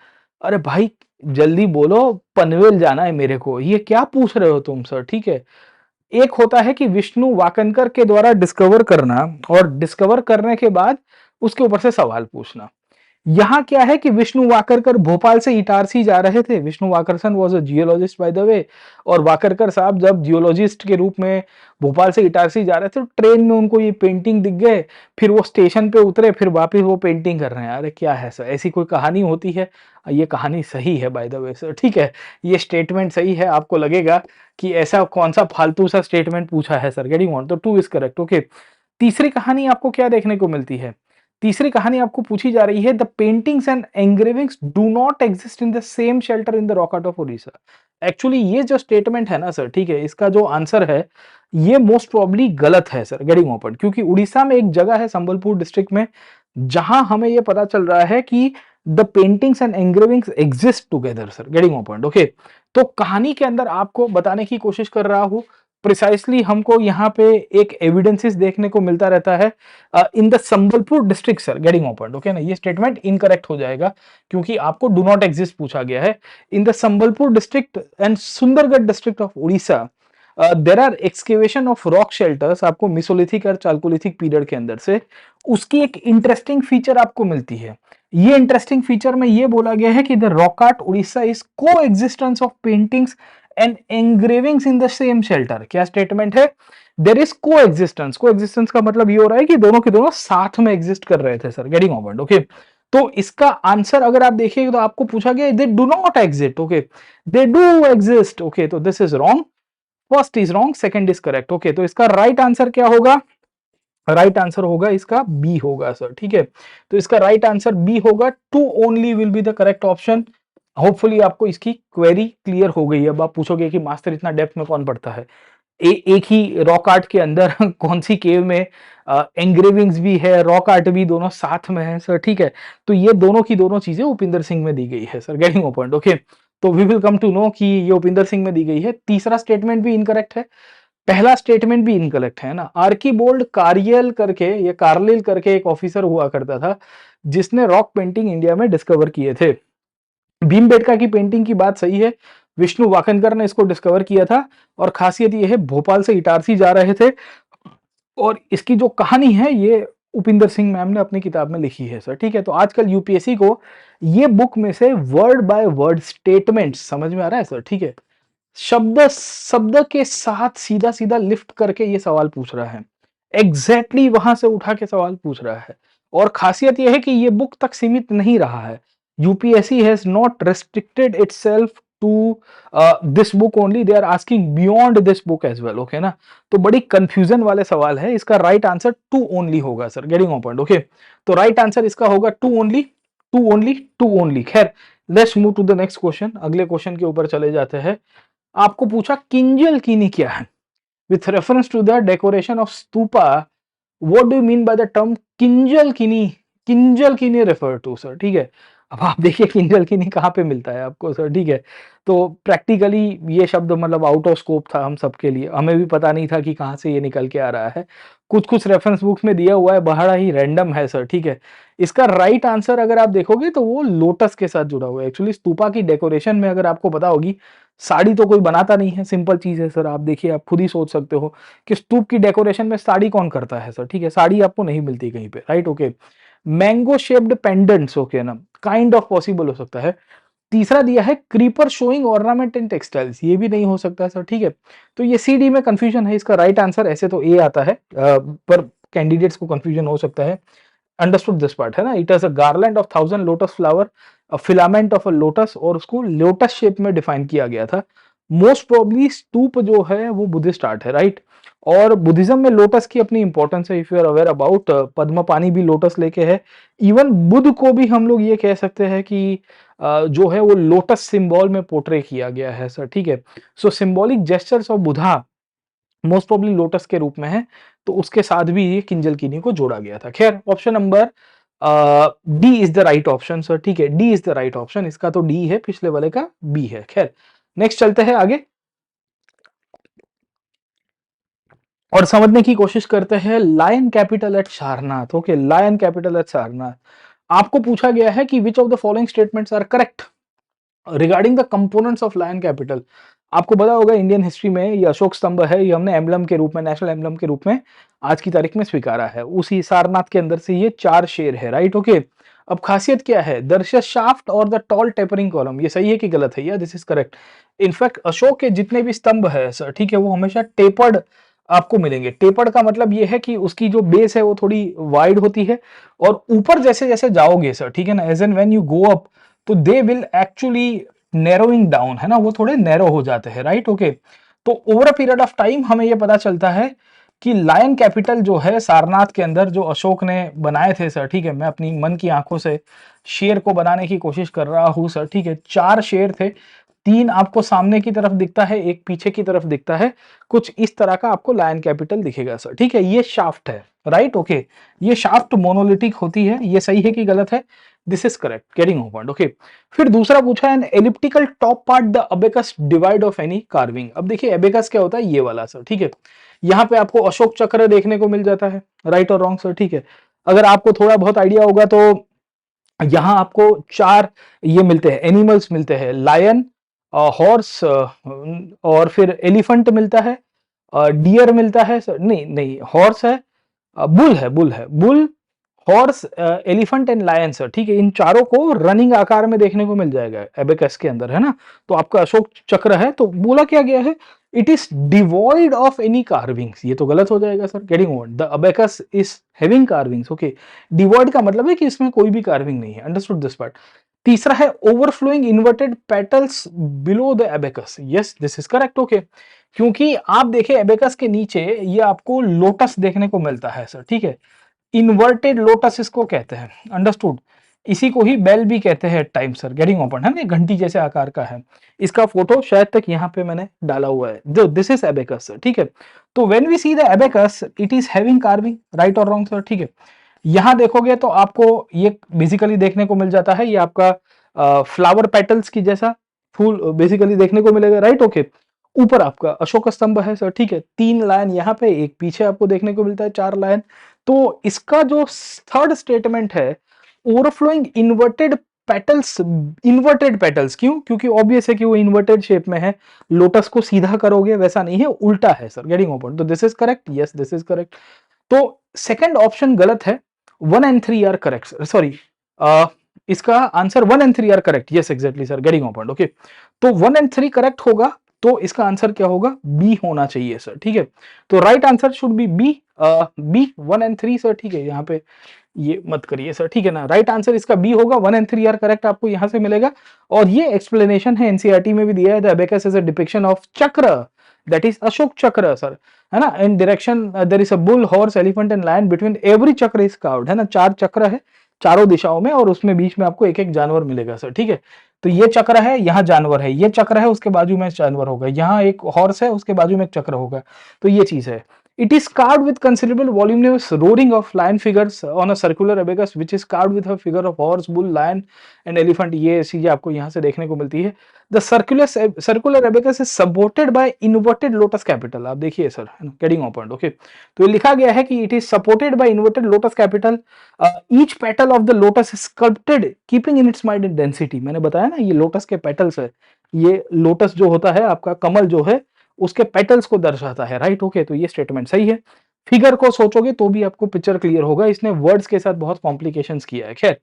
अरे भाई जल्दी बोलो, पनवेल जाना है मेरे को, ये क्या पूछ रहे हो तुम सर, ठीक है. एक होता है कि विष्णु वाकनकर के द्वारा डिस्कवर करना और डिस्कवर करने के बाद उसके ऊपर से सवाल पूछना. यहाँ क्या है कि विष्णु वाकरकर भोपाल से इटारसी जा रहे थे। Vishnu Wakarsan was a geologist by the way, और वाकरकर साहब जब जियोलॉजिस्ट के रूप में भोपाल से इटारसी जा रहे थे, तो ट्रेन में उनको ये पेंटिंग दिख गए, फिर वो स्टेशन पे उतरे, फिर वापस वो पेंटिंग कर रहे हैं। अरे क्या है सर, ऐसी कोई कहानी होती है? ये कहानी सही है बाय द वे सर, ठीक है, ये स्टेटमेंट सही है। आपको लगेगा कि ऐसा कौन सा फालतू सा स्टेटमेंट पूछा है सर, गेटिंग ऑन, तो 2 इज करेक्ट। ओके, तीसरी कहानी आपको क्या देखने को मिलती है? तीसरी कहानी आपको पूछी जा रही है, the paintings and engravings do not exist in the same shelter in the rock art of Orissa. Actually ये जो स्टेटमेंट है ना सर, ठीक है, इसका जो आंसर है ये मोस्ट प्रोबेबली गलत है सर, गेटिंग ओपन, क्योंकि उड़ीसा में एक जगह है संबलपुर डिस्ट्रिक्ट में, जहां हमें ये पता चल रहा है कि the paintings and engravings exist together sir, getting open. Okay, तो कहानी के अंदर आपको बताने की कोशिश कर रहा हूं, प्रिसाइसली हमको यहाँ पे एक एविडेंसेस देखने को मिलता रहता है in the Sambalpur district sir, getting open. Okay ना, ये स्टेटमेंट इनकरेक्ट हो जाएगा क्योंकि आपको डू नॉट एग्जिस्ट पूछा गया है। In the Sambalpur district and Sundargarh district of Orissa there are excavation of rock shelters, आपको मिसोलिथिक और चालकोलिथिक पीरियड के अंदर से उसकी एक इंटरेस्टिंग फीचर आपको मिलती है। ये इंटरेस्टिंग फीचर में ये बोला गया है कि the rock art Orissa is coexistence of paintings and engravings in the same shelter. क्या स्टेटमेंट है? There is coexistence. Coexistence का मतलब ये हो रहा है कि दोनों के दोनों साथ में एग्जिस्ट कर रहे थे सर, गेटिंग ओवर। ओके, तो इसका आंसर अगर आप देखिए तो आपको पूछा गया they do not exist, okay, they do exist. Okay, तो this is wrong, first is wrong, second is correct. Okay, तो इसका राइट आंसर क्या होगा? राइट आंसर होगा इसका बी होगा सर, ठीक है, तो इसका राइट आंसर बी होगा, two only will be the correct option. Hopefully आपको इसकी क्वेरी क्लियर हो गई है। अब आप पूछोगे कि मास्टर इतना डेप्थ में कौन पढ़ता है? एक ही रॉक आर्ट के अंदर कौन सी केव में एंग्रेविंग्स भी है, रॉक आर्ट भी, दोनों साथ में है सर, ठीक है, तो ये दोनों की दोनों चीजें उपिंदर सिंह में दी गई है सर, गेटिंग पॉइंट। ओके, तो we will come to know कि ये उपिंदर सिंह में दी गई है। तीसरा स्टेटमेंट भी इनकरेक्ट है, पहला स्टेटमेंट भी इनकरेक्ट है ना। आर्कीबोल्ड कारियल करके या कार्लिल करके एक ऑफिसर हुआ करता था जिसने रॉक पेंटिंग इंडिया में डिस्कवर किए थे। भीमबेटका की पेंटिंग की बात सही है, विष्णु वाकनकर ने इसको डिस्कवर किया था, और खासियत यह है भोपाल से इटारसी जा रहे थे, और इसकी जो कहानी है ये उपिंदर सिंह मैम ने अपनी किताब में लिखी है सर, ठीक है। तो आजकल यूपीएससी को ये बुक में से वर्ड बाय वर्ड स्टेटमेंट समझ में आ रहा है सर, ठीक है, शब्द शब्द के साथ सीधा सीधा लिफ्ट करके ये सवाल पूछ रहा है, एग्जैक्टली वहां से उठा के सवाल पूछ रहा है। और खासियत यह है कि ये बुक तक सीमित नहीं रहा है, UPSC has not restricted itself to this book only, they are asking beyond this book as well. Okay ना, तो बड़ी कंफ्यूजन वाले सवाल है, इसका राइट आंसर टू ओनली होगा sir, getting on point. Okay, तो राइट आंसर इसका होगा two only, two only, two only. खैर, let's move to the next question, अगले क्वेश्चन के ऊपर चले जाते हैं। आपको पूछा किंजल कीनी क्या है? With reference to the decoration of stupa, what do you mean by the term kinjal kini? Kinjal कीनी रेफर टू सर, ठीक है। अब आप देखिए किंजल कीनी कहाँ पे मिलता है आपको सर, ठीक है, तो प्रैक्टिकली ये शब्द मतलब आउट ऑफ स्कोप था हम सबके लिए, हमें भी पता नहीं था कि कहाँ से ये निकल के आ रहा है। कुछ कुछ रेफरेंस बुक्स में दिया हुआ है, बड़ा ही रैंडम है सर, ठीक है। इसका राइट आंसर अगर आप देखोगे तो वो लोटस के साथ जुड़ा हुआ है। एक्चुअली स्तूपा की डेकोरेशन में अगर आपको पता होगी, साड़ी तो कोई बनाता नहीं है, सिंपल चीज है सर, आप देखिए, आप खुद ही सोच सकते हो कि स्तूप की डेकोरेशन में साड़ी कौन करता है सर, ठीक है, साड़ी आपको नहीं मिलती कहीं पे, right. Okay, mango shaped pendants, okay ना, काइंड ऑफ पॉसिबल हो सकता है। तीसरा दिया है क्रीपर शोइंग ऑर्नामेंट इन टेक्सटाइल्स, ये भी नहीं हो सकता सर, ठीक है। तो ये सी डी में कंफ्यूजन है, इसका राइट आंसर ऐसे तो ए आता है, पर कैंडिडेट्स को कंफ्यूजन हो सकता है। अंडरस्टूड दिस पार्ट है ना, it is a garland of 1000 lotus flower, a filament of a lotus, और उसको लोटस शेप में डिफाइन किया गया था। मोस्ट प्रोबेबली स्तूप जो है वो बुद्धिस्ट आर्ट है, राइट। और बुद्धिज्म में लोटस की अपनी इंपॉर्टेंस है, if you are aware about, Padmapani भी लोटस लेके है। इवन बुद्ध को भी हम लोग ये कह सकते हैं कि जो है वो लोटस सिंबल में पोर्ट्रे किया गया है सर, ठीक है। So symbolic gestures of Buddha most probably lotus के रूप में है, तो उसके साथ भी ये किंजल कीनी को जोड़ा गया था। खैर, option number D is the right option sir, ठीक है, D is the right option, इसका तो डी है, पिछले वाले का बी है। खैर, नेक्स्ट चलते हैं आगे और समझने की कोशिश करते हैं lion capital at Sarnath. Okay, lion capital at Sarnath, आपको पूछा गया है कि which of the following statements are correct regarding the components of lion capital. आपको पता होगा इंडियन हिस्ट्री में ये अशोक स्तंभ है, ये हमने एम्बलम के रूप में, नेशनल एम्बलम के रूप में आज की तारीख में स्वीकारा है। उसी सारनाथ के अंदर से ये 4 शेर है, राइट? ओके। अब खासियत क्या है? दर्श शाफ्ट और द टॉल टेपरिंग कॉलम, ये सही है कि गलत है? या this is correct. In fact Ashok के जितने भी स्तंभ है सर, ठीक है, वो हमेशा टेपर्ड आपको मिलेंगे। टेपर्ड का मतलब ये है कि उसकी जो बेस है वो थोड़ी वाइड होती है, और ऊपर जैसे जैसे जाओगे सर, ठीक है ना, as an when you go up, तो they will actually narrowing down, है ना, वो थोड़े नैरो हो जाते हैं, राइट? ओके। तो over a period of time हमें ये पता चलता है कि लायन कैपिटल जो है सारनाथ के अंदर, जो अशोक ने बनाए थे सर, ठीक है, मैं अपनी मन की आंखों से शेर को बनाने की कोशिश कर रहा हूं सर, ठीक है, 4 शेर थे। 3 आपको सामने की तरफ दिखता है, एक पीछे की तरफ दिखता है। कुछ इस तरह का आपको लायन कैपिटल दिखेगा सर, ठीक है। ये शाफ्ट है, राइट? ओके। ये शाफ्ट मोनोलिथिक होती है। ये सही है कि गलत है? This is correct, getting point. Okay. फिर दूसरा पूछा है, an elliptical top part the abacus devoid of any carving. अब देखिए एबेकस क्या होता है, ये वाला सर, ठीक है। यहाँ पे आपको अशोक चक्र देखने को मिल जाता है, राइट और रॉन्ग सर, ठीक है। अगर आपको थोड़ा बहुत आइडिया होगा तो यहाँ आपको 4 ये मिलते हैं, एनिमल्स मिलते हैं, लायन, हॉर्स, और फिर एलिफेंट मिलता है, डियर मिलता है सर, नहीं नहीं, हॉर्स है, बुल है, bull, horse, elephant and lion sir, ठीक है। इन चारों को रनिंग आकार में देखने को मिल जाएगा एबेकस के अंदर, है ना। तो आपका अशोक चक्र है, तो बोला क्या गया है, it is devoid of any carvings. ये तो गलत हो जाएगा sir, getting on, the abacus is having carvings. Okay. Devoid का मतलब है कि इसमें कोई भी कार्विंग नहीं है, अंडरस्टूड दिस पार्ट। तीसरा है overflowing inverted petals below the abacus. Yes, this is correct. Okay. क्योंकि आप देखिए एबेकस के नीचे ये आपको लोटस देखने को मिलता है सर, ठीक है। इन्वर्टेड लोटस इसको कहते हैं, अंडरस्टूड। इसी को ही बेल भी कहते हैं टाइम सर, गेटिंग ओपन, है ना, घंटी जैसे आकार का है। इसका फोटो शायद तक यहाँ पे मैंने डाला हुआ है, जो दिस इज एबेकस सर, ठीक है। तो when we see the abacus it is having carving, right और रॉन्ग सर, ठीक है। यहाँ देखोगे तो आपको ये बेसिकली देखने को मिल जाता है, ये आपका फ्लावर पेटल्स की जैसा फूल बेसिकली देखने को मिलेगा, राइट? ओके। ऊपर आपका अशोक स्तंभ है सर, ठीक है। 3 लाइन यहाँ पे, एक पीछे आपको देखने को मिलता है, 4 लाइन। तो इसका जो थर्ड स्टेटमेंट है, ओवरफ्लोइंग इन्वर्टेड पेटल्स, क्यों? क्योंकि ऑब्वियस है कि वो इन्वर्टेड शेप में है। लोटस को सीधा करोगे वैसा नहीं है, उल्टा है सर, गेटिंग ओपन। तो this is correct, yes this is correct. तो सेकंड ऑप्शन गलत है, 1 एंड 3 आर करेक्ट, सॉरी, इसका आंसर 1 and 3 are correct, yes exactly sir, getting open. Okay. तो 1 एंड 3 करेक्ट होगा, तो इसका आंसर क्या होगा, बी होना चाहिए सर, ठीक है। तो right answer should be B, B 1 and 3 sir, ठीक है। यहाँ पे ये मत करिए सर, ठीक है ना। राइट आंसर इसका बी होगा, 1 एंड 3 आर करेक्ट, आपको यहां से मिलेगा। और ये एक्सप्लेनेशन है, एनसीईआरटी में भी दिया है, the abacus is a depiction of chakra, that is Ashok chakra sir, है ना। In direction there is a bull, horse, elephant and lion, between every chakra is carved, है ना। 4 चक्र है चारों दिशाओं में, और उसमें बीच में आपको एक एक जानवर मिलेगा सर, ठीक है। तो ये चक्र है, यहाँ जानवर है, ये चक्र है, उसके बाजू में जानवर होगा, यहाँ एक हॉर्स है, उसके बाजू में एक चक्र होगा। तो ये चीज है। It is carved with considerable voluminous roaring of lion figures on a circular abacus, which is carved with a figure of horse, bull, lion and elephant. ये चीजें आपको यहाँ से देखने को मिलती है। The circular abacus is supported by inverted lotus capital. आप देखिए sir, getting on point, okay? तो ये लिखा गया है कि it is supported by inverted lotus capital. Each petal of the lotus is sculpted, keeping in its mind density. मैंने बताया ना, ये लोटस के पेटल्स है। ये लोटस जो होता है आपका, कमल जो है, उसके पेटल्स को दर्शाता है, राइट? ओके। तो ये स्टेटमेंट सही है। फिगर को सोचोगे तो भी आपको पिक्चर क्लियर होगा, इसने वर्ड्स के साथ बहुत कॉम्प्लिकेशंस किया है। खैर,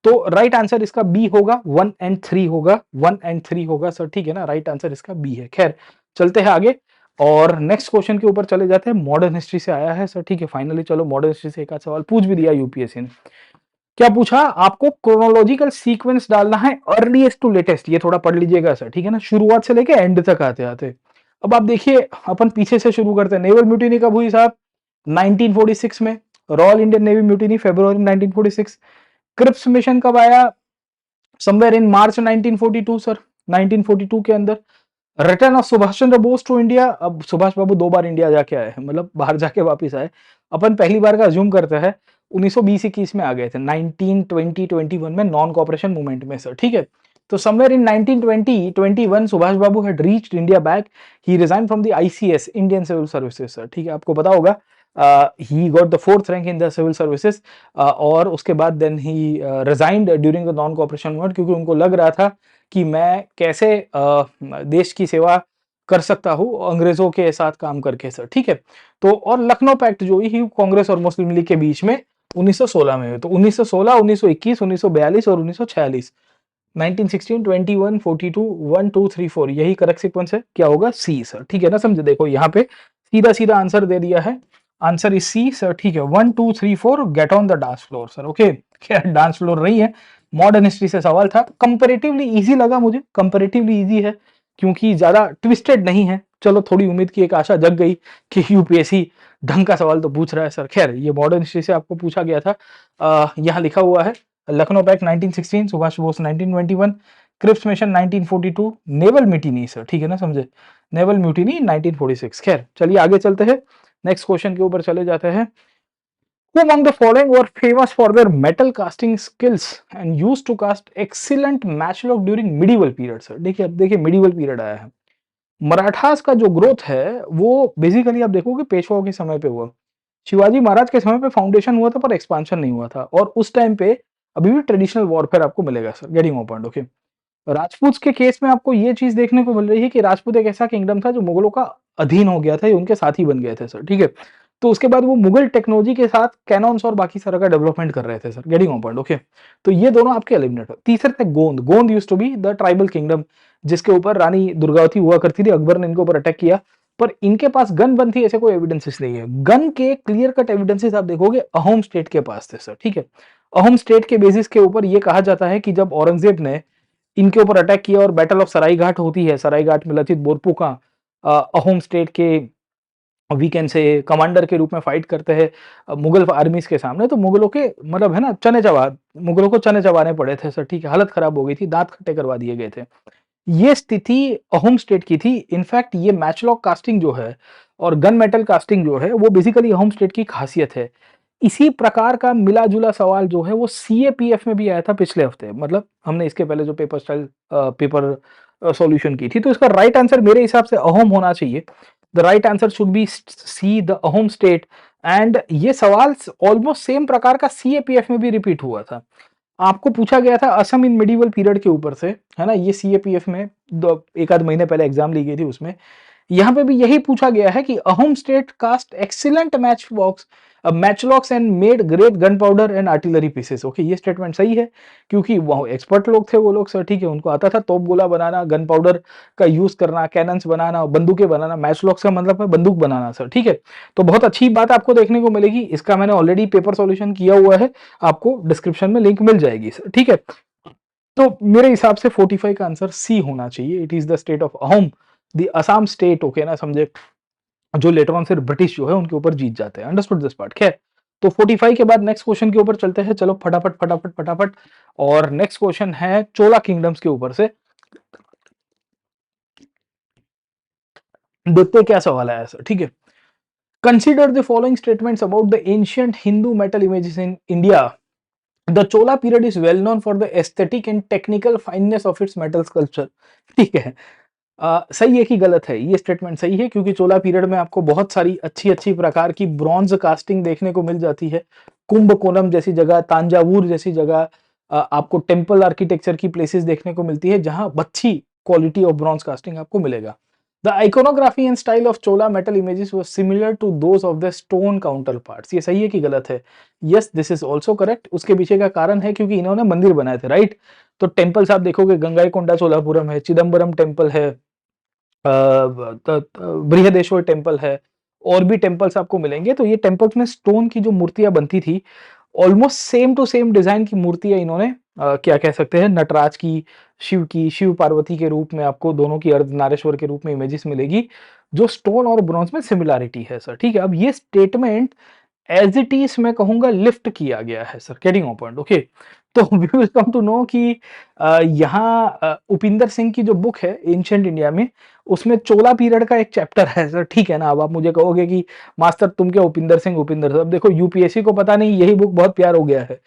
तो राइट आंसर इसका बी होगा, 1 एंड 3 होगा, 1 एंड 3 होगा सर, ठीक है ना। राइट आंसर इसका बी है। खैर, चलते हैं आगे और नेक्स्ट क्वेश्चन के ऊपर चले जाते हैं। मॉडर्न हिस्ट्री से आया है सर, ठीक है। फाइनली चलो मॉडर्न हिस्ट्री से एक आध सवाल पूछ भी दिया यूपीएससी ने। क्या पूछा आपको, क्रोनोलॉजिकल सीक्वेंस डालना है, अर्लीस्ट टू लेटेस्ट। ये थोड़ा पढ़ लीजिएगा सर, ठीक है ना, शुरुआत से लेके एंड तक आते आते। अब आप देखिए, अपन पीछे से शुरू करते हैं। नेवल म्यूटिनी कब हुई साहब, 1946 में। रॉयल इंडियन नेवी म्यूटिनी फरवरी 1946। क्रिप्स मिशन कब आया, समवेयर इन मार्च 1942 सर, 1942 के अंदर। Return of Subhash Chandra Bose to India, अब सुभाष बाबू 2 बार इंडिया जाके आए हैं, मतलब बाहर जाके वापस आए। अपन पहली बार का अज्यूम करते हैं 1920-21 में आ गए थे, 1920-21 में नॉन कॉपरेशन मूवमेंट में सर, ठीक है। तो somewhere in 1920-21 Subhash Babu had reached India back, he resign from the ICS, Indian civil services sir, ठीक है। आपको पता होगा he got the 4th rank in the civil services, और उसके बाद then he resigned during the non cooperation movement, क्योंकि उनको लग रहा था कि मैं कैसे देश की सेवा कर सकता हूँ अंग्रेजों के साथ काम करके सर, ठीक है। तो और लखनऊ पैक्ट जो ही कांग्रेस और मुस्लिम लीग के बीच में 1916 में हुई। तो 1916, 1921, 1942 और 1946, 1916, 21, 42, 1, 2, 3, 4 यही करेक्ट सीक्वेंस है। क्या होगा? सी सर, ठीक है ना। समझे, देखो यहाँ पे सीधा सीधा आंसर दे दिया है। आंसर इज सी सर, ठीक है। 1, 2, 3, 4 get on the dance floor sir, okay. क्या डांस फ्लोर नहीं है, मॉडर्न हिस्ट्री से सवाल था। कंपैरेटिवली इजी लगा मुझे, कंपैरेटिवली इजी है क्योंकि ज्यादा ट्विस्टेड नहीं है। चलो थोड़ी उम्मीद की एक आशा जग गई कि यूपीएससी ढंग का सवाल तो पूछ रहा है सर। खैर ये मॉडर्न हिस्ट्री से आपको पूछा गया था। यहाँ लिखा हुआ है Lucknow pact 1916, Subhash Bose 1921, Cripps mission 1942, naval mutiny sir, ठीक है ना, समझे, नेवल म्यूटिनी 1946। खैर चलिए आगे चलते हैं, नेक्स्ट क्वेश्चन के ऊपर चले जाते हैं। Who among the following were famous for their metal casting skills and used to cast excellent matchlock during medieval period sir? देखिए अब देखिए medieval period आया है। मराठास का जो ग्रोथ है वो बेसिकली आप देखोगे पेशवाओं के समय पे हुआ। शिवाजी महाराज के समय पे फाउंडेशन हुआ था पर एक्सपांशन नहीं हुआ था, और उस टाइम पे अभी भी ट्रेडिशनल वॉरफेयर आपको मिलेगा sir, getting my point, okay. Rajput के केस में आपको ये चीज देखने को मिल रही है कि राजपूत एक ऐसा किंगडम था जो मुगलों का अधीन हो गया था, ये उनके साथी बन गए थे सर, ठीक है। तो उसके बाद वो मुगल टेक्नोलॉजी के साथ कैनॉन्स और बाकी सारा का डेवलपमेंट कर रहे थे sir, getting on point, okay. तो ये दोनों आपके एलिमिनेट है। तीसरे थे Gond. Gond used to be the tribal kingdom जिसके ऊपर रानी दुर्गावती हुआ करती थी, अकबर ने इनके ऊपर अटैक किया, पर इनके पास गन बन थी ऐसे कोई एविडेंसेस नहीं है। गन के क्लियर कट एविडेंसेस आप देखोगे अहोम स्टेट के पास थे सर, ठीक है। अहोम स्टेट के बेसिस के ऊपर ये कहा जाता है कि जब औरंगजेब ने इनके ऊपर अटैक किया और बैटल ऑफ सरायघाट होती है, सरायघाट में लचित बोरफुकन अहोम स्टेट के वीकेंड से कमांडर के रूप में फाइट करते हैं मुगल आर्मीज के सामने, तो मुगलों के मतलब है ना चने चबा, मुगलों को चने चबाने पड़े थे सर, ठीक है। हालत खराब हो गई थी, दांत खट्टे करवा दिए गए थे। ये स्थिति अहोम स्टेट की थी। इनफैक्ट ये मैचलॉक कास्टिंग जो है और गन मेटल कास्टिंग जो है वो बेसिकली अहोम स्टेट की खासियत है। इसी प्रकार का मिला जुला सवाल जो है वो सीएपीएफ में भी आया था पिछले हफ्ते, मतलब हमने इसके पहले जो पेपर स्टाइल पेपर सॉल्यूशन की थी। तो इसका राइट आंसर मेरे हिसाब से अहोम होना चाहिए। The right answer should be C, the Ahom state. And ये सवाल ऑलमोस्ट सेम प्रकार का सीएपीएफ में भी रिपीट हुआ था। आपको पूछा गया था असम इन मिडिवल पीरियड के ऊपर से, है ना, ये सीएपीएफ में एक आध महीने पहले एग्जाम ली गई थी उसमें। यहाँ पे भी यही पूछा गया है कि Ahom state cast excellent matchlocks and made great gun powder and artillery pieces, okay. ये स्टेटमेंट सही है क्योंकि वो एक्सपर्ट लोग थे वो लोग सर, ठीक है। उनको आता था तोप गोला बनाना, गन पाउडर का यूज करना, कैनन्स बनाना, बंदूकें बनाना। मैचलॉक्स का मतलब है बंदूक बनाना सर, ठीक है। तो बहुत अच्छी बात आपको देखने को मिलेगी। इसका मैंने ऑलरेडी पेपर सॉल्यूशन किया हुआ है, आपको डिस्क्रिप्शन में लिंक मिल जाएगी सर, ठीक है। तो मेरे हिसाब से 45 का आंसर सी होना चाहिए। It is the state of Ahom, the Assam state, okay ना, समझे, जो लेटर ऑन फिर ब्रिटिश जो है उनके ऊपर जीत जाते हैं। Understood this part. खैर तो 45 के बाद नेक्स्ट क्वेश्चन के ऊपर चलते हैं। चलो फटाफट फटाफट फटाफट। और नेक्स्ट क्वेश्चन है चोला किंगडम्स के ऊपर से। देखते हैं क्या सवाल आया सर, ठीक है। Consider the following statements about the ancient Hindu metal images in India. The Chola period is well known for the aesthetic and technical fineness of its metal sculpture, ठीक है। सही है कि गलत है? ये स्टेटमेंट सही है क्योंकि चोला पीरियड में आपको बहुत सारी अच्छी अच्छी प्रकार की ब्रॉन्ज कास्टिंग देखने को मिल जाती है। कुंभकोणम जैसी जगह, तांजावुर जैसी जगह, आपको टेम्पल आर्किटेक्चर की प्लेसेस देखने को मिलती है जहां अच्छी क्वालिटी ऑफ ब्रॉन्ज कास्टिंग आपको मिलेगा। The iconography and style of Chola metal images was similar to those of the stone counterparts। ये सही है कि गलत है? Yes, this is also correct. उसके पीछे का कारण है क्योंकि इन्होंने मंदिर बनाए थे, राइट। तो टेम्पल्स आप देखोगे, गंगाईकोंडा चोलापुरम है, चिदम्बरम टेम्पल है, बृहदेश्वर टेम्पल है, और भी टेम्पल्स आपको मिलेंगे। तो ये टेम्पल्स में स्टोन की जो मूर्तियां बनती थी almost same to same design की मूर्तियां इन्होंने क्या कह सकते हैं, नटराज की, शिव पार्वती के रूप में आपको दोनों की अर्धनारेश्वर के रूप में इमेजेस मिलेगी जो स्टोन और ब्रॉन्ज में सिमिलैरिटी है सर, ठीक है। अब ये स्टेटमेंट एज इट इज मैं कहूंगा लिफ्ट किया गया है sir, getting on point, okay. तो we will come to know कि यहाँ उपिंदर सिंह की जो बुक है एंशिएंट इंडिया में, उसमें चोला पीरियड का एक चैप्टर है सर, ठीक है ना। अब आप मुझे कहोगे कि मास्टर तुम क्या उपिंदर सिंह अब देखो यूपीएससी को पता नहीं यही बुक बहुत प्यार हो गया है।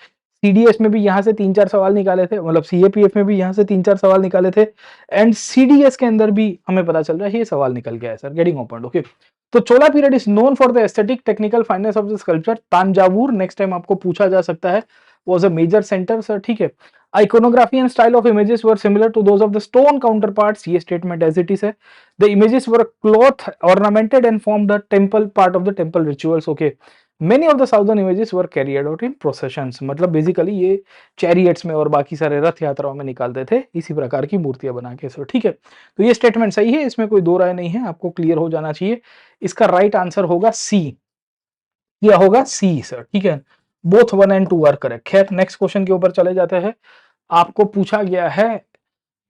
सीडीएस में भी यहाँ से 3-4 सवाल निकाले थे, मतलब सीएपीएफ में भी यहाँ से 3-4 सवाल निकाले थे, एंड सीडीएस के अंदर भी हमें पता चल रहा है ये सवाल निकल गया है sir, getting on point, okay. तो Chola period is known for the aesthetic technical fineness of the sculpture. Thanjavur next time आपको पूछा जा सकता है। was a major center sir, ठीक है। Iconography and style of images were similar to those of the stone counterparts, ये statement as it is है। The images were cloth ornamented and formed the temple part of the temple rituals, okay। Many of the southern images were carried out in processions, मतलब बेसिकली ये चैरियट्स में और बाकी सारे रथ यात्राओं में निकालते थे इसी प्रकार की मूर्तियां बना के सर, ठीक है। तो ये स्टेटमेंट सही है, इसमें कोई दो राय नहीं है, आपको क्लियर हो जाना चाहिए। इसका राइट आंसर होगा सी, क्या होगा सी सर, ठीक है। Both 1 and 2 are correct. खैर नेक्स्ट क्वेश्चन के ऊपर चले जाते हैं। आपको पूछा गया है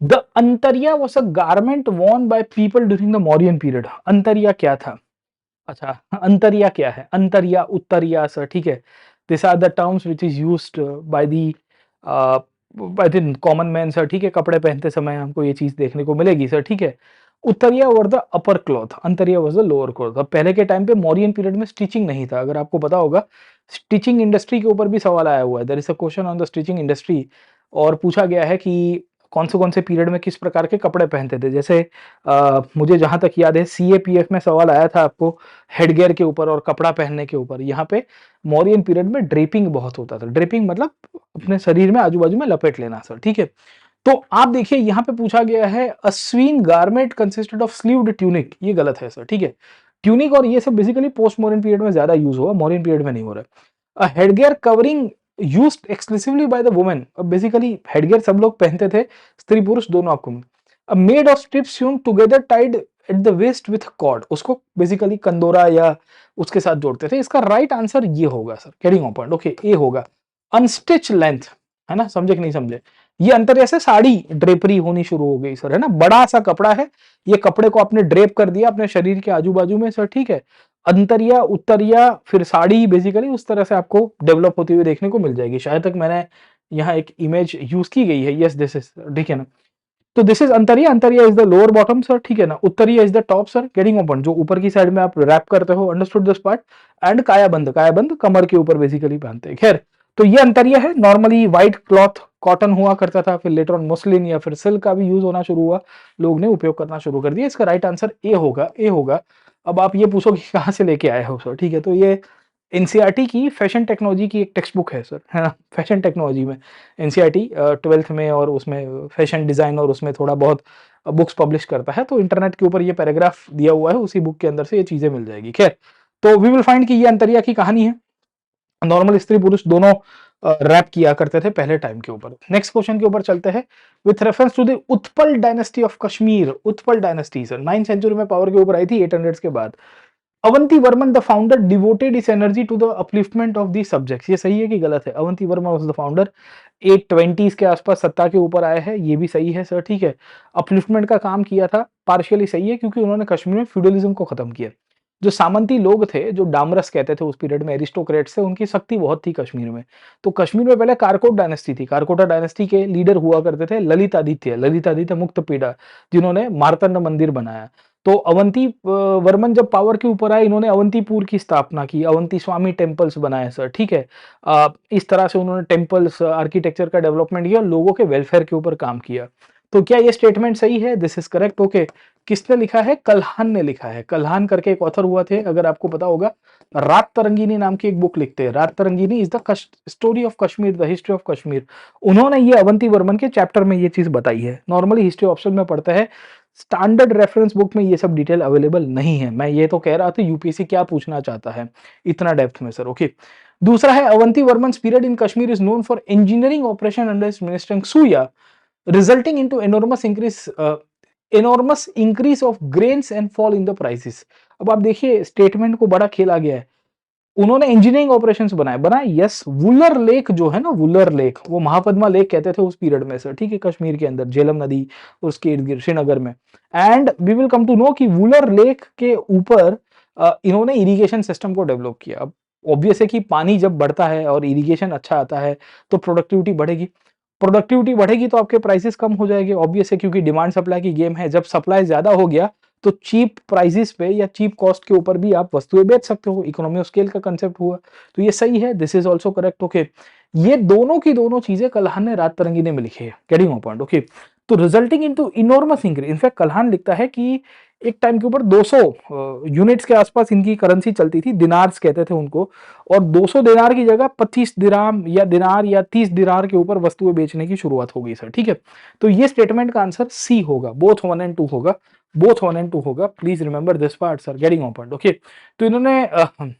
the Antariya was a garment worn by people during the Mauryan period. Antariya क्या था? अच्छा, अंतरिया क्या है? अंतरिया, उत्तरिया सर, ठीक है। This are the terms which is used by the common man sir, ठीक है। कपड़े पहनते समय हमको ये चीज देखने को मिलेगी सर, ठीक है। Uttariya were the upper cloth, Antariya was the lower cloth. अब पहले के टाइम पे मौर्यन पीरियड में स्टिचिंग नहीं था, अगर आपको पता होगा स्टिचिंग इंडस्ट्री के ऊपर भी सवाल आया हुआ है। There is a question on the stitching industry, और पूछा गया है कि कौन से पीरियड में किस प्रकार के कपड़े पहनते थे। जैसे मुझे जहां तक याद है सीएपीएफ में सवाल आया था आपको हेडगियर के ऊपर और कपड़ा पहनने के ऊपर। यहाँ पे मौर्यन पीरियड में ड्रेपिंग बहुत होता था। ड्रेपिंग मतलब अपने शरीर में आजू बाजू में लपेट लेना सर, ठीक है। तो आप देखिए यहाँ पे पूछा गया है अस्वीन garment consisted of sleeved tunic, ये गलत है सर, ठीक है। ट्यूनिक और ये सब बेसिकली पोस्ट मॉडर्न पीरियड में ज्यादा यूज हुआ, मॉडर्न पीरियड में नहीं हो रहा है। Headgear covering used exclusively by the women, अब बेसिकली हेडगियर सब लोग पहनते थे, स्त्री पुरुष दोनों आपको। Made of strips sewn together tied at the waist with cord, उसको बेसिकली कंदोरा या उसके साथ जोड़ते थे। इसका राइट आंसर ये होगा sir, carrying on point, okay, A होगा। अनस्टिच लेंथ, है ना, समझे कि नहीं समझे। ये अंतरिया से साड़ी ड्रेपरी होनी शुरू हो गई सर, है ना। बड़ा सा कपड़ा है, ये कपड़े को आपने ड्रेप कर दिया अपने शरीर के आजू बाजू में सर, ठीक है। अंतरिया, उत्तरिया, फिर साड़ी, बेसिकली उस तरह से आपको डेवलप होती हुई देखने को मिल जाएगी। शायद तक मैंने यहाँ एक इमेज यूज की गई है, यस दिस इज, ठीक है ना। तो this is Antariya, Antariya is the lower bottom sir, ठीक है ना। Uttariya is the top sir, getting open, जो ऊपर की साइड में आप रैप करते हो, understood this part. And Kayabandh, Kayabandh कमर के ऊपर बेसिकली पहनते हैं। खैर, तो ये अंतरिया है। नॉर्मली व्हाइट क्लॉथ कॉटन हुआ करता था, फिर लेटर ऑन मुस्लिन या फिर सिल्क का भी यूज होना शुरू हुआ, लोग ने उपयोग करना शुरू कर दिया। इसका राइट आंसर ए होगा, ए होगा। अब आप ये पूछो कि कहाँ से लेके आए हो सर, ठीक है। तो ये एनसीईआरटी की फैशन टेक्नोलॉजी की एक टेक्स्ट बुक है सर, है ना। फैशन टेक्नोलॉजी में एनसीईआरटी 12th में, और उसमें फैशन डिजाइन और उसमें थोड़ा बहुत बुक्स पब्लिश करता है। तो इंटरनेट के ऊपर ये पैराग्राफ दिया हुआ है, उसी बुक के अंदर से ये चीजें मिल जाएगी। खैर, तो वी विल फाइंड कि ये अंतरिया की कहानी है। नॉर्मल स्त्री पुरुष दोनों रैप किया करते थे पहले टाइम के ऊपर। नेक्स्ट क्वेश्चन के ऊपर चलते हैं। With reference to the Utpala dynasty of Kashmir, Utpala dynasty sir 9th century में पावर के ऊपर आई थी 800s के बाद। Avanti Varman the founder devoted his energy to the upliftment of the subjects, ये सही है कि गलत है? Avanti Varma was the founder, 820s के आसपास सत्ता के ऊपर आए हैं, ये भी सही है सर, ठीक है। अपलिफ्टमेंट का काम किया था, पार्शियली सही है, क्योंकि उन्होंने कश्मीर में फ्यूडलिज्म को खत्म किया। जो सामंती लोग थे, जो डामरस कहते थे उस पीरियड में, एरिस्टोक्रेट्स थे, उनकी शक्ति बहुत थी कश्मीर में। तो कश्मीर में पहले कारकोट डायनेस्टी थी, कारकोटा डायनेस्टी के लीडर हुआ करते थे ललितादित्य, ललितादित्य मुक्तपीड़ा, जिन्होंने मार्तंड मंदिर बनाया। तो अवंती वर्मन जब पावर के ऊपर आए, इन्होंने अवंतीपुर की स्थापना की, अवंती स्वामी टेम्पल्स बनाए सर, ठीक है। इस तरह से उन्होंने टेम्पल्स आर्किटेक्चर का डेवलपमेंट किया, लोगों के वेलफेयर के ऊपर काम किया। तो क्या ये स्टेटमेंट सही है? This is correct, okay. किसने लिखा है? कल्हान ने लिखा है। कल्हान करके एक ऑथर हुआ थे, अगर आपको पता होगा, रात तरंगिनी नाम की एक बुक लिखते हैं। रात Tarangini is the story of Kashmir, the history of Kashmir. उन्होंने ये अवंती वर्मन के चैप्टर में ये चीज बताई है। नॉर्मली हिस्ट्री ऑप्शन में पढ़ता है, स्टैंडर्ड रेफरेंस बुक में ये सब डिटेल अवेलेबल नहीं है। मैं ये तो कह रहा था यूपीएससी क्या पूछना चाहता है इतना डेप्थ में सर, ओके। दूसरा है Avanti Varman period in Kashmir is known for engineering operation under minister Suyya, resulting into enormous increase of grains and fall in the prices। अब आप देखिए स्टेटमेंट को बड़ा खेला गया है। उन्होंने इंजीनियरिंग ऑपरेशंस बनाए, यस। वुलर लेक जो है ना, वुलर लेक, वो महापद्मा लेक कहते थे उस पीरियड में सर, ठीक है, कश्मीर के अंदर झेलम नदी और उसके इर्द गिर्द श्रीनगर में। And we will come to know कि वुलर लेक के ऊपर इन्होंने इरिगेशन सिस्टम को डेवलप किया। अब ऑब्वियस है कि पानी जब बढ़ता है और इरिगेशन अच्छा आता है तो प्रोडक्टिविटी बढ़ेगी, प्रोडक्टिविटी बढ़ेगी तो आपके प्राइसेस कम हो जाएंगे, ऑब्वियस है, क्योंकि डिमांड सप्लाई की गेम है। जब सप्लाई ज्यादा हो गया तो चीप प्राइसेस पे या चीप कॉस्ट के ऊपर भी आप वस्तुएं बेच सकते हो, इकोनॉमी ऑफ स्केल का कंसेप्ट हुआ। तो ये सही है, this is also correct, okay. ये दोनों की दोनों चीजें कल्हान ने रात तरंगिनी में लिखी है, गेटिंग ऑन पॉइंट, ओके। तो resulting into enormous increase, in fact Kalhan लिखता है कि एक टाइम के ऊपर 200 यूनिट्स के आसपास इनकी करेंसी चलती थी, दिनार्स कहते थे उनको, और 200 दिनार की जगह 25 दिराम या दिनार या 30 दिनार के ऊपर वस्तुएं बेचने की शुरुआत हो गई सर। ठीक है, तो ये स्टेटमेंट का आंसर सी होगा, बोथ 1 एंड 2 होगा, बोथ 1 एंड 2 होगा। Please remember this part sir, getting on point. Okay, तो इन्होंने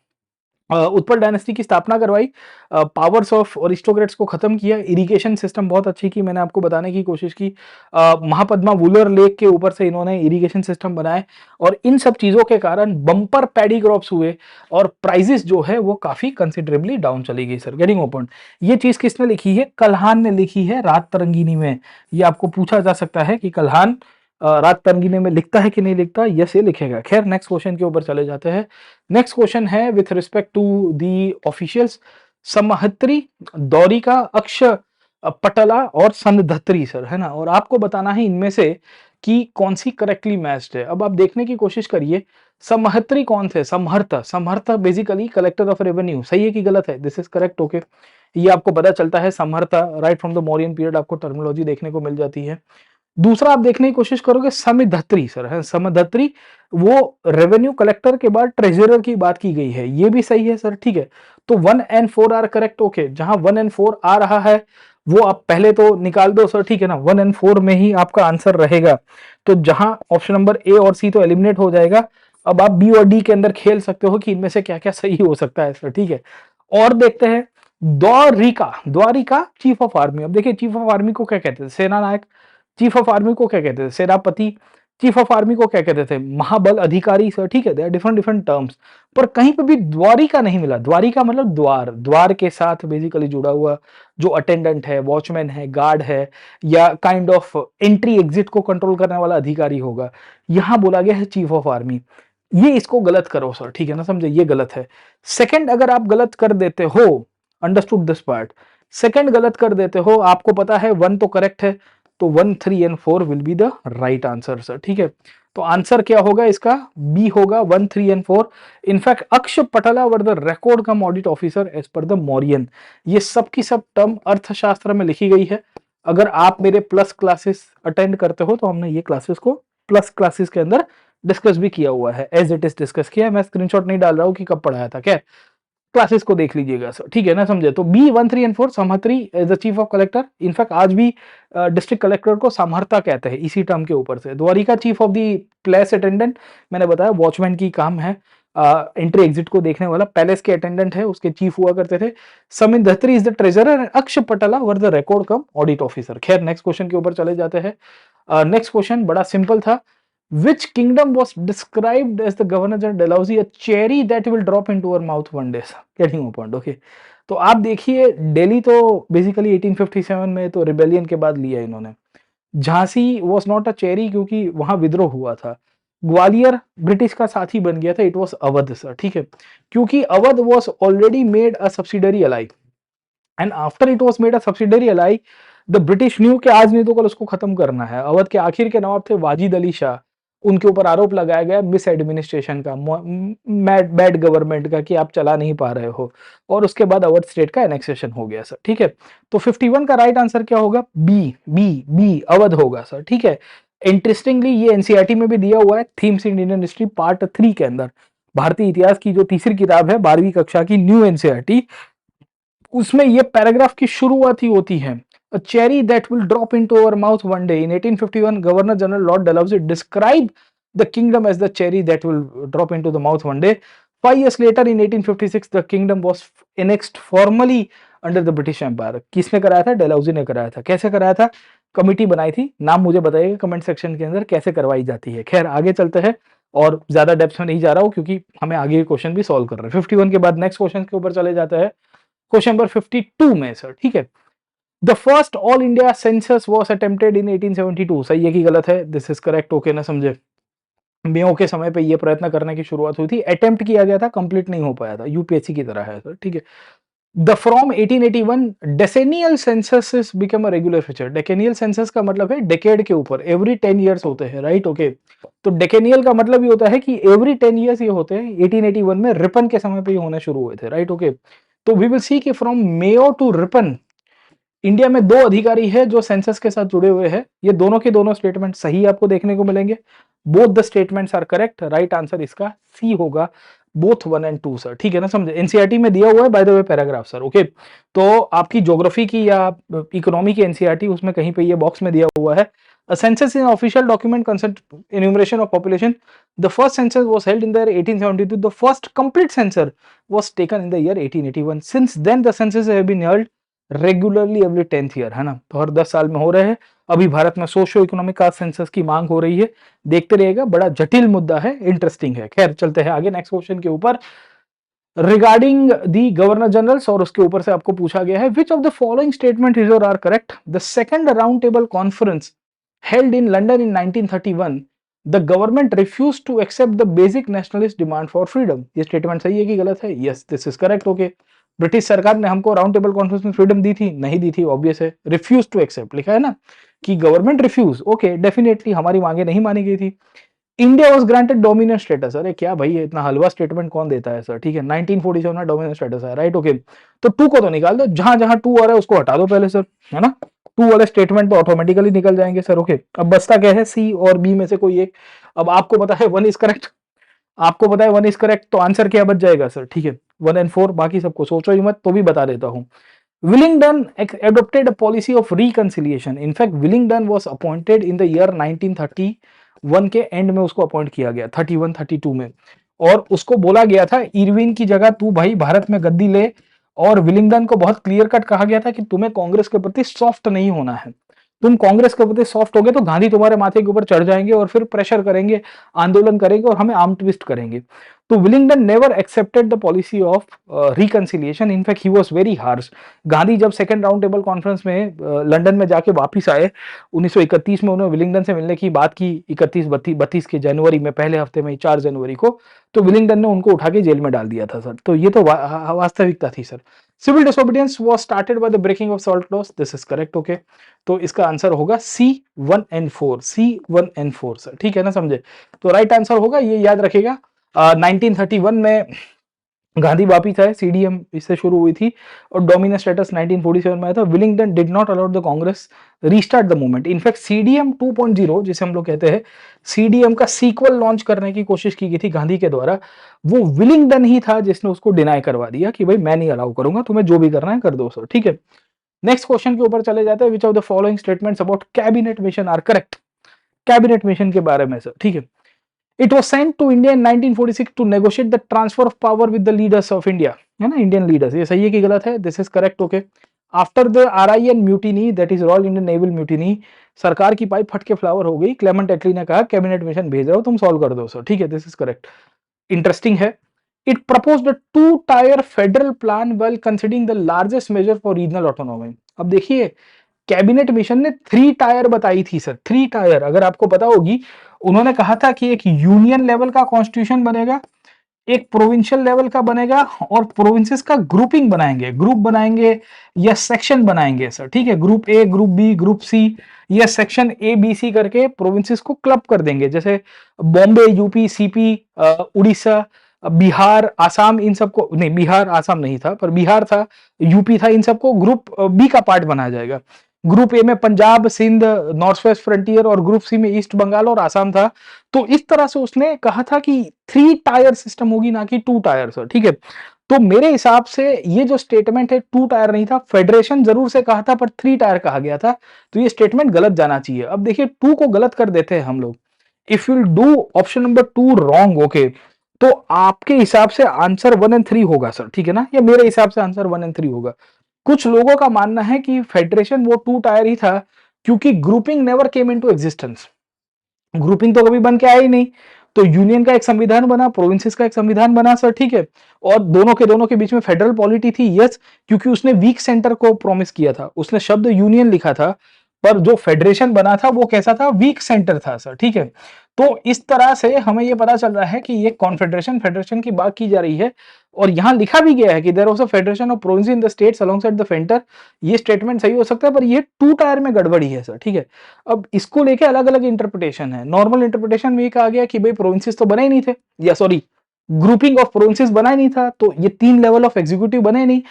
उत्पल डायनेस्टी की स्थापना करवाई, पावर्स ऑफ अरिस्टोक्रेट्स को खत्म किया, इरिगेशन सिस्टम बहुत अच्छी की, मैंने आपको बताने की कोशिश की, महापद्मा वुलर लेक के ऊपर से इन्होंने इरिगेशन सिस्टम बनाए, और इन सब चीजों के कारण बम्पर पैडी क्रॉप्स हुए और प्राइजेस जो है वो काफी कंसिडरेबली डाउन चली गई सर। गेटिंग ओपन, ये चीज किसने लिखी है? कल्हान ने लिखी है रात तरंगिनी में। ये आपको पूछा जा सकता है कि कल्हान रात तरंगिनी में लिखता है कि नहीं लिखता, यस ये लिखेगा। खैर नेक्स्ट क्वेश्चन के ऊपर चले जाते हैं। नेक्स्ट क्वेश्चन है with respect to the officials, Samahatri, Dauvarika, Aksha Patala और संधत्री सर, है ना, और आपको बताना है इनमें से कि कौन सी करेक्टली मैच्ड है। अब आप देखने की कोशिश करिए, समहत्री कौन थे? समहर्ता, समहर्ता बेसिकली कलेक्टर ऑफ रेवेन्यू, सही है कि गलत है? This is correct. ओके, ये आपको पता चलता है Samaharta right from the Mauryan period, आपको टर्मिनोलॉजी देखने को मिल जाती है। दूसरा आप देखने की कोशिश करोगे, समिधत्री सर, है समिधत्री, वो रेवेन्यू कलेक्टर के बाद ट्रेजरर की बात की गई है, ये भी सही है सर। ठीक है, तो 1 एंड 4 आर करेक्ट। ओके, जहां 1 एंड 4 आ रहा है वो आप पहले तो निकाल दो सर, ठीक है ना, 1 एंड 4 में ही आपका आंसर रहेगा, तो जहां ऑप्शन नंबर ए और सी तो एलिमिनेट हो जाएगा। अब आप बी और डी के अंदर खेल सकते हो कि इनमें से क्या क्या सही हो सकता है सर। ठीक है, और देखते हैं, द्वारिका, द्वारिका चीफ ऑफ आर्मी। अब देखिए चीफ ऑफ आर्मी को क्या कहते थे? सेना नायक। चीफ ऑफ आर्मी को क्या कहते थे? सेनापति। चीफ ऑफ आर्मी को क्या कहते थे? महाबल अधिकारी सर। ठीक है, they are different different terms, पर कहीं पे भी द्वारिका नहीं मिला। द्वारिका मतलब द्वार, द्वार के साथ बेसिकली जुड़ा हुआ जो अटेंडेंट है, वॉचमैन है, गार्ड है, या काइंड ऑफ एंट्री एग्जिट को कंट्रोल करने वाला अधिकारी होगा, यहां बोला गया है चीफ ऑफ आर्मी। ये इसको गलत करो सर, ठीक है ना, समझे, ये गलत है। सेकंड अगर आप गलत कर देते हो, अंडरस्टूड दिस पार्ट, सेकंड गलत कर देते हो, आपको पता है 1 तो करेक्ट है, तो 1, 3 and 4 will be the right answer sir. ठीक है, तो आंसर क्या होगा इसका? बी होगा, 1, 3 and 4। In fact Aksha Patala were the record cum audit officer as per the Mauryan. ये सब की सब टर्म अर्थशास्त्र में लिखी गई है। अगर आप मेरे प्लस क्लासेस अटेंड करते हो तो हमने ये क्लासेस को प्लस क्लासेस के अंदर डिस्कस भी किया हुआ है, एज इट इज डिस्कस किया है। मैं स्क्रीनशॉट नहीं डाल रहा हूं कि कब पढ़ाया था, क्या क्लासेस को देख लीजिएगा सर, ठीक है ना, समझे। तो B 1, 3 and 4 Samahatri as the chief of collector. In fact आज भी डिस्ट्रिक्ट कलेक्टर को समहर्ता कहते हैं इसी टर्म के ऊपर से। द्वारिका chief of the place attendant, मैंने बताया वॉचमैन की काम है, एंट्री एग्जिट को देखने वाला, पैलेस के अटेंडेंट है, उसके चीफ हुआ करते थे। समिधत्री is the treasurer, Aksha Patala were the record cum audit officer. खैर नेक्स्ट क्वेश्चन के ऊपर चले जाते हैं। नेक्स्ट क्वेश्चन बड़ा सिंपल था, which kingdom was described as the governor general Dalhousie a cherry that will drop into her mouth one day? Getting a point, okay. तो आप देखिए दिल्ली तो बेसिकली 1857 में तो रिबेलियन के बाद लिया इन्होंने। Jhansi was not a cherry क्योंकि वहां विद्रोह हुआ था। ग्वालियर ब्रिटिश का साथी बन गया था, इट वॉज अवध सर, ठीक है, क्योंकि Awadh was already made a subsidiary ally, and after it was made a subsidiary ally the British knew कि आज नहीं तो कल उसको खत्म करना है। अवध के आखिर के नवाब थे वाजिद अली शाह, उनके ऊपर आरोप लगाया गया मिस एडमिनिस्ट्रेशन का, बैड गवर्नमेंट का, कि आप चला नहीं पा रहे हो, और उसके बाद अवध स्टेट का एनेक्सेशन हो गया सर। ठीक है, तो 51 का राइट आंसर क्या होगा? बी, बी बी अवध होगा सर। ठीक है, इंटरेस्टिंगली ये एनसीईआरटी में भी दिया हुआ है, themes in Indian history part 3 के अंदर, भारतीय इतिहास की जो तीसरी किताब है 12वीं कक्षा की न्यू एनसीईआरटी, उसमें ये पैराग्राफ की शुरुआत ही होती है, a cherry that will drop into our mouth one day. In 1851, Governor General Lord Dalhousie described the kingdom as the cherry that will drop into the mouth one day. 5 years later, in 1856, the kingdom was annexed formally under the British Empire. किसने कराया था? डेलहाउसी ने कराया था। कैसे कराया था? कमिटी बनाई थी, नाम मुझे बताइएगा कमेंट सेक्शन के अंदर कैसे करवाई जाती है। खैर आगे चलते हैं, और ज्यादा डेप्थ में नहीं जा रहा हूँ क्योंकि हमें आगे के क्वेश्चन भी सॉल्व कर रहे हैं। 51 के बाद नेक्स्ट क्वेश्चन के ऊपर चले जाते हैं, क्वेश्चन नंबर 52 में सर। ठीक है, the first all India census was attempted in 1872, सही है कि गलत है? दिस इज करेक्ट, ओके ना, समझे। मेयो के समय पे ये प्रयत्न करने की शुरुआत हुई थी, अटेम्प्ट किया गया था, कंप्लीट नहीं हो पाया था, यूपीएससी की तरह है सर। ठीक है, the from 1881 decennial census become a regular feature. Decennial census का मतलब है डेकेड के ऊपर, एवरी 10 ईयर्स होते हैं, राइट, ओके। तो डेकेनियल का मतलब ये होता है कि एवरी 10 ईयर्स ये होते हैं। 1881 में रिपन के समय पे ये होने शुरू हुए थे, राइट, ओके। तो वी विल सी कि from Mayo to Ripon India में 2 अधिकारी है जो सेंसस के साथ जुड़े हुए हैं। ये दोनों के दोनों स्टेटमेंट सही आपको देखने को मिलेंगे। Both the statements are correct. Right answer इसका सी होगा, बोथ 1 एंड 2 सर। ठीक है ना, समझे। एनसीईआरटी में दिया हुआ है bye the way paragraph sir. Okay, तो आपकी ज्योग्राफी की या इकोनॉमी की एनसीईआरटी, उसमें कहीं पे ये बॉक्स में दिया हुआ है। A census is an official document concerned enumeration of population. The first census was held in the year 1872. The first complete census was taken in the year 1881. Since then, the censuses have been held regularly every 10th year, है ना। तो हर 10 साल में हो रहे हैं। अभी भारत में सोशियो इकोनॉमिक कास्ट सेंसस की मांग हो रही है। देखते रहिएगा, बड़ा जटिल मुद्दा है, इंटरेस्टिंग है। खैर चलते हैं आगे नेक्स्ट क्वेश्चन के ऊपर। रिगार्डिंग दी गवर्नर जनरल्स, और उसके ऊपर से आपको पूछा गया है which of the following statement is or are correct. The second round table conference held in London in 1931, the government refused to accept the basic nationalist demand for freedom. ये स्टेटमेंट सही है कि गलत है? Yes, this is correct. Okay, British सरकार ने हमको राउंड टेबल कॉन्फ्रेंस में फ्रीडम दी थी? नहीं दी थी, ऑब्वियस है। रिफ्यूज टू एक्सेप्ट लिखा है ना कि गवर्नमेंट रिफ्यूज। ओके, डेफिनेटली हमारी मांगे नहीं मानी गई थी। India was granted dominant status. अरे क्या भाई है, इतना हलवा स्टेटमेंट कौन देता है सर। ठीक है, 1947 में डोमिनेंट स्टेटस है। राइट, ओके, तो टू को तो निकाल दो, जहां जहां टू आ रहा है उसको हटा दो पहले सर, है ना। टू वाले स्टेटमेंट तो ऑटोमेटिकली निकल जाएंगे सर। ओके, अब बचता क्या है, सी और बी में से कोई एक। अब आपको पता है 1 इज करेक्ट, आपको पता है 1 इज करेक्ट, तो आंसर क्या बच जाएगा सर। ठीक है, 1 एंड 4। बाकी सबको सोचो ही मत, तो भी बता देता हूं। Willingdon adopted a policy of reconciliation. In fact, Willingdon was appointed in the year 1931 के एंड में उसको अपॉइंट किया गया, 31-32 में। और उसको बोला गया था इरविन की जगह तू भाई भारत में गद्दी ले। और विलिंगडन को बहुत क्लियर कट कहा गया था कि तुम्हें कांग्रेस के प्रति सॉफ्ट नहीं होना है। तुम कांग्रेस के प्रति सॉफ्ट हो गए तो गांधी तुम्हारे माथे के ऊपर चढ़ जाएंगे और फिर प्रेशर करेंगे, आंदोलन करेंगे और हमें आर्म ट्विस्ट करेंगे। तो Willingdon never accepted the policy of reconciliation. In fact he was very harsh. Gandhi जब सेकंड राउंड टेबल कॉन्फ्रेंस में लंदन में जाके वापिस आए 1931 में, उन्होंने विलिंगडन से मिलने की बात की 31-32 के जनवरी में, पहले हफ्ते में 4 जनवरी को। तो विलिंगडन ने उनको उठा के जेल में डाल दिया था सर। तो ये तो वास्तविकता थी sir. Civil disobedience was started by the breaking of salt laws. This is correct. Okay, तो इसका आंसर होगा C 1 and 4, C 1 and 4 sir. ठीक है ना, समझे। तो राइट आंसर होगा, ये याद रखेगा। 1931 में गांधी वापिस आए, सीडीएम इससे शुरू हुई थी, और डोमिनेंट स्टेटस 1947 में आया था। Willingdon did not allow the Congress restart the movement. In fact CDM 2.0 जिसे हम लोग कहते हैं, सीडीएम का सीक्वल लॉन्च करने की कोशिश की गई थी गांधी के द्वारा। वो विलिंगडन ही था जिसने उसको डिनाई करवा दिया कि भाई मैं नहीं अलाउ करूंगा, तुम्हें जो भी करना है कर दो सर। ठीक है, नेक्स्ट क्वेश्चन के ऊपर चले जाते हैं। Which of the following statements about cabinet mission are correct. Cabinet mission के बारे में सर। ठीक है, it was sent to India in 1946 to negotiate the transfer of power with the leaders of India, है ना, इंडियन लीडर्स। ये सही है कि गलत है? This is correct. Okay, after the RIN mutiny, that is royal Indian naval mutiny, सरकार की पाइप फट के फ्लावर हो गई। क्लेमेंट एटली ने कहा कैबिनेट मिशन भेज रहा हो, तुम सॉल्व कर दो सर। ठीक है, दिस इज करेक्ट। इंटरेस्टिंग है। It proposed a 2-tier federal plan well considering the largest measure for regional autonomy. अब देखिए, कैबिनेट मिशन ने 3 टायर बताई थी सर। 3 टायर, अगर आपको पता होगी, उन्होंने कहा था कि एक यूनियन लेवल का कॉन्स्टिट्यूशन बनेगा, एक प्रोविंशियल लेवल का बनेगा, और प्रोविंसेस का ग्रुपिंग बनाएंगे, ग्रुप बनाएंगे या सेक्शन बनाएंगे सर। ठीक है, group A, group B, group C, या सेक्शन ए बी सी करके प्रोविंसेस को क्लब कर देंगे। जैसे बॉम्बे, यूपी, सीपी, उड़ीसा, बिहार, आसाम, इन सबको नहीं, बिहार आसाम नहीं था पर बिहार था, यूपी था, इन सबको ग्रुप बी का पार्ट बनाया जाएगा। ग्रुप ए में Punjab, Sindh, north west frontier, और ग्रुप सी में ईस्ट बंगाल और आसाम था। तो इस तरह से उसने कहा था कि 3 टायर सिस्टम होगी, ना कि 2 टायर सर। ठीक है, तो मेरे हिसाब से ये जो स्टेटमेंट है 2 टायर नहीं था, फेडरेशन जरूर से कहा था पर 3 टायर कहा गया था। तो ये स्टेटमेंट गलत जाना चाहिए। अब देखिए 2 को गलत कर देते हैं हम लोग। If you do option number 2 wrong, okay, तो आपके हिसाब से आंसर 1 एंड 3 होगा सर। ठीक है ना, या मेरे हिसाब से आंसर 1 एंड 3 होगा। कुछ लोगों का मानना है कि फेडरेशन वो 2 टायर ही था क्योंकि grouping never came into existence. Grouping तो कभी बन के आया ही नहीं। तो यूनियन का एक संविधान बना, प्रोविंसेस का एक संविधान बना सर। ठीक है, और दोनों के बीच में फेडरल पॉलिटी थी। यस, क्योंकि उसने वीक सेंटर को प्रॉमिस किया था, उसने शब्द यूनियन लिखा था, पर जो फेडरेशन बना था वो कैसा था, वीक सेंटर था सर। ठीक है, तो इस तरह से हमें ये पता चल रहा है कि ये कॉन्फेडरेशन, फेडरेशन की बात की जा रही है। और यहां लिखा भी गया है कि there was a federation of province in the states alongside the centre. ये स्टेटमेंट सही हो सकता है, पर ये 2 टायर में गड़बड़ी है सर। ठीक है, अब इसको लेके अलग अलग इंटरप्रिटेशन है। नॉर्मल इंटरप्रिटेशन में ये कहा गया कि भाई प्रोविंसेस तो बने ही नहीं थे, या सॉरी, ग्रुपिंग ऑफ प्रोविंसेस बना ही नहीं था, तो ये 3 लेवल ऑफ एग्जीक्यूटिव बने नहीं,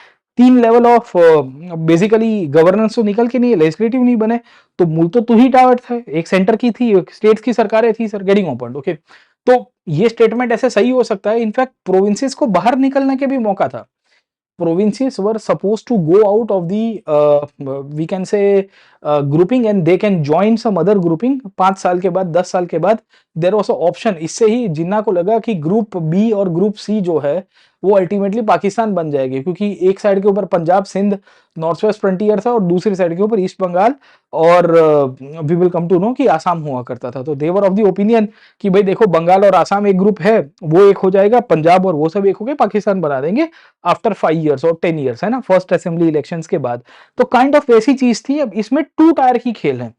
3 लेवल ऑफ बेसिकली गवर्नेंस तो निकल के नहीं है, लेजिस्लेटिव नहीं बने, तो मूल तो 2 ही टावर थे, एक सेंटर की थी, एक स्टेट्स की सरकारें थी सर, गेटिंग ओपन। ओके, तो ये स्टेटमेंट ऐसे सही हो सकता है, इनफैक्ट प्रोविंसेस को बाहर निकलने के भी मौका था। provinces were supposed to go out of the we can say grouping and they can join some other grouping 5 साल के बाद 10 साल के बाद देयर वाज अ ऑप्शन। इससे ही जिन्ना को लगा कि ग्रुप बी और ग्रुप सी जो है वो अल्टीमेटली पाकिस्तान बन जाएगी, क्योंकि एक साइड के ऊपर Punjab Sindh north west frontier था और दूसरी साइड के ऊपर ईस्ट बंगाल और we will come to know कि आसाम हुआ करता था। तो देवर ऑफ द ओपिनियन कि भाई देखो बंगाल और आसाम एक ग्रुप है, वो एक हो जाएगा, पंजाब और वो सब एक हो गए, पाकिस्तान बना देंगे आफ्टर 5 इयर्स और 10 इयर्स, है ना, फर्स्ट असेंबली इलेक्शंस के बाद। तो काइंड ऑफ ऐसी चीज थी। अब इसमें 2 टायर की खेल है।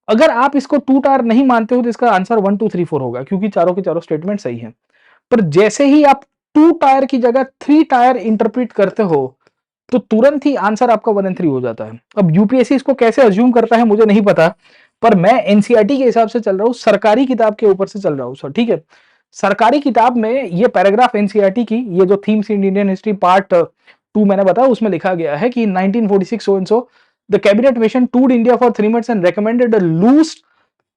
अगर आप इसको 2 टायर नहीं मानते हो तो इसका आंसर 1 2 3 4 होगा, क्योंकि चारों के चारों स्टेटमेंट सही है। पर जैसे ही आप 2 टायर की जगह 3 टायर इंटरप्रेट करते हो तो तुरंत ही आंसर आपका 1 एंड 3 हो जाता है। अब यूपीएससी इसको कैसे अज्यूम करता है मुझे नहीं पता, पर मैं एनसीईआरटी के हिसाब से चल रहा हूं, सरकारी किताब के ऊपर से चल रहा हूं सर, ठीक है। सरकारी किताब में ये पैराग्राफ एनसीईआरटी की, ये जो themes in Indian history part 2 मैंने बताया, उसमें लिखा गया है कि 1946 so and so the cabinet mission toured India for 3 months and recommended a loose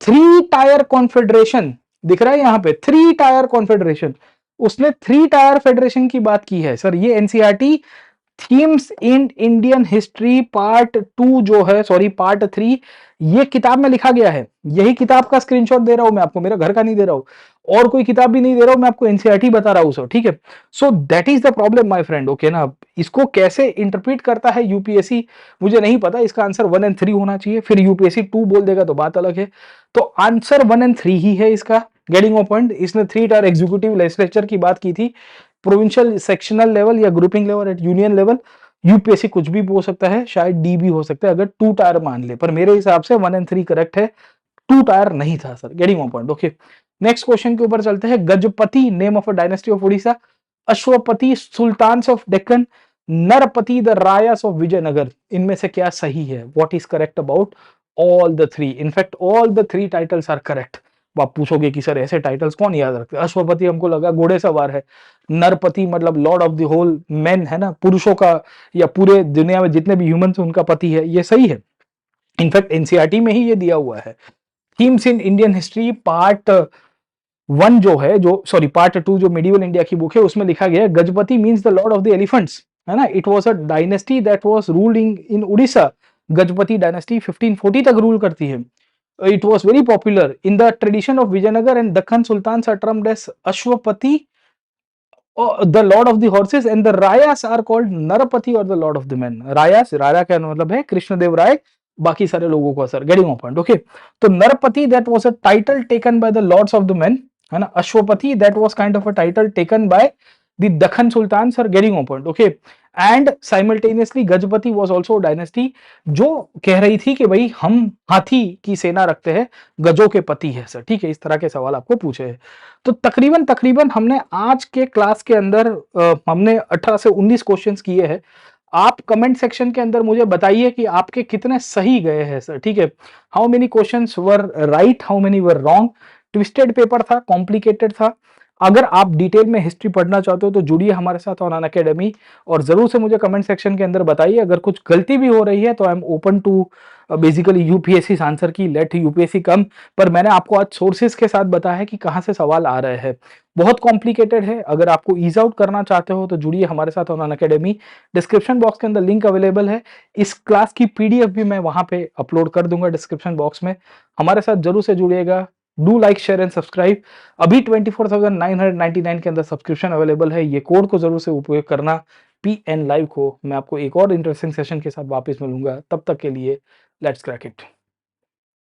3 tier confederation. दिख रहा है यहां पे 3 टायर कॉन्फेडरेशन, उसने 3 टायर फेडरेशन की बात की है सर। ये NCERT themes in Indian history part 2 जो है, सॉरी पार्ट 3, ये किताब में लिखा गया है। यही किताब का स्क्रीनशॉट दे रहा हूं मैं आपको, मेरा घर का नहीं दे रहा हूं और कोई किताब भी नहीं दे रहा हूं, मैं आपको एनसीईआरटी बता रहा हूं सर, ठीक है। So that is the problem my friend, okay ना। इसको कैसे इंटरप्रेट करता है यूपीएससी मुझे नहीं पता, इसका आंसर 1 एंड 3 होना चाहिए, फिर यूपीएससी 2 बोल देगा तो बात अलग है। तो आंसर 1 एंड 3 ही है इसका, गेटिंग अ पॉइंट। इसने 3 टायर एग्जीक्यूटिव लेजिस्लेचर की बात की थी, प्रोविंशियल सेक्शनल लेवल या grouping level at union level. UPSC कुछ भी हो सकता है, शायद डी भी हो सकता है अगर 2 टायर मान ले, पर मेरे हिसाब से 1 एंड 3 करेक्ट है, 2 टायर नहीं था sir, getting on point. Okay, next question के ऊपर चलते हैं। Gajapati name of a dynasty of Orissa, Ashvapati sultans of Deccan, Narapati the Rayas of Vijayanagar, इनमें से क्या सही है? What is correct about all the 3? In fact all the 3 titles are correct. आप पूछोगे कि सर ऐसे टाइटल्स कौन याद रखते हैं? अश्वपति हमको लगा घोड़े सवार है, नरपति मतलब lord of the whole man, है ना, पुरुषों का या पूरे दुनिया में जितने भी ह्यूमंस उनका पति है, ये सही है। इनफैक्ट एनसीईआरटी में ही ये दिया हुआ है। Themes in Indian history part 1 जो है, जो सॉरी पार्ट 2 जो मिडिवल इंडिया की बुक है, उसमें लिखा गया है Gajapati means the Lord of the elephants, है ना। It was a dynasty that was ruling in Orissa. Gajapati dynasty 1540 तक रूल करती है। It was very popular in the tradition of Vijayanagar and Dakhan Sultans are termed as Ashwapati, the lord of the horses, and the Rayas are called Narapati or the lord of the men. Rayas, राया का मतलब है कृष्णदेव राय, बाकी सारे लोगों को असर, गेटिंग ऑन पॉइंट। ओके, तो Narapati that was a title taken by the lords of the men, है ना। Ashvapati that was kind of a title taken by the Dakhan sultans, are getting on point. Okay, and simultaneously Gajapati was also dynasty जो कह रही थी कि भाई हम हाथी की सेना रखते हैं, गजों के पति है सर, ठीक है। इस तरह के सवाल आपको पूछे हैं। तो तकरीबन तकरीबन हमने आज के क्लास के अंदर हमने 18 से 19 क्वेश्चंस किए हैं। आप कमेंट सेक्शन के अंदर मुझे बताइए कि आपके कितने सही गए हैं सर, ठीक है। How many questions were right, how many were wrong. Twisted paper था, कॉम्प्लिकेटेड था। अगर आप डिटेल में हिस्ट्री पढ़ना चाहते हो तो जुड़िए हमारे साथ ऑन अनअकैडमी, और जरूर से मुझे कमेंट सेक्शन के अंदर बताइए। अगर कुछ गलती भी हो रही है तो I am open to basically UPSC answer की, लेट यूपीएससी कम। पर मैंने आपको आज सोर्सेज के साथ बताया है कि कहां से सवाल आ रहे हैं। बहुत कॉम्प्लिकेटेड है, अगर आपको ईज आउट करना चाहते हो तो जुड़िए हमारे साथ ऑन अनअकैडमी। डिस्क्रिप्शन बॉक्स के अंदर लिंक अवेलेबल है, इस क्लास की पीडीएफ भी मैं वहां पे अपलोड कर दूंगा डिस्क्रिप्शन बॉक्स में। हमारे साथ जरूर से जुड़िएगा। Do like share and subscribe. अभी 24,999 के अंदर सब्सक्रिप्शन अवेलेबल है, ये कोड को जरूर से उपयोग करना, PN लाइव को। मैं आपको एक और इंटरेस्टिंग सेशन के साथ वापस मिलूंगा, तब तक के लिए लेट्स क्रैक इट।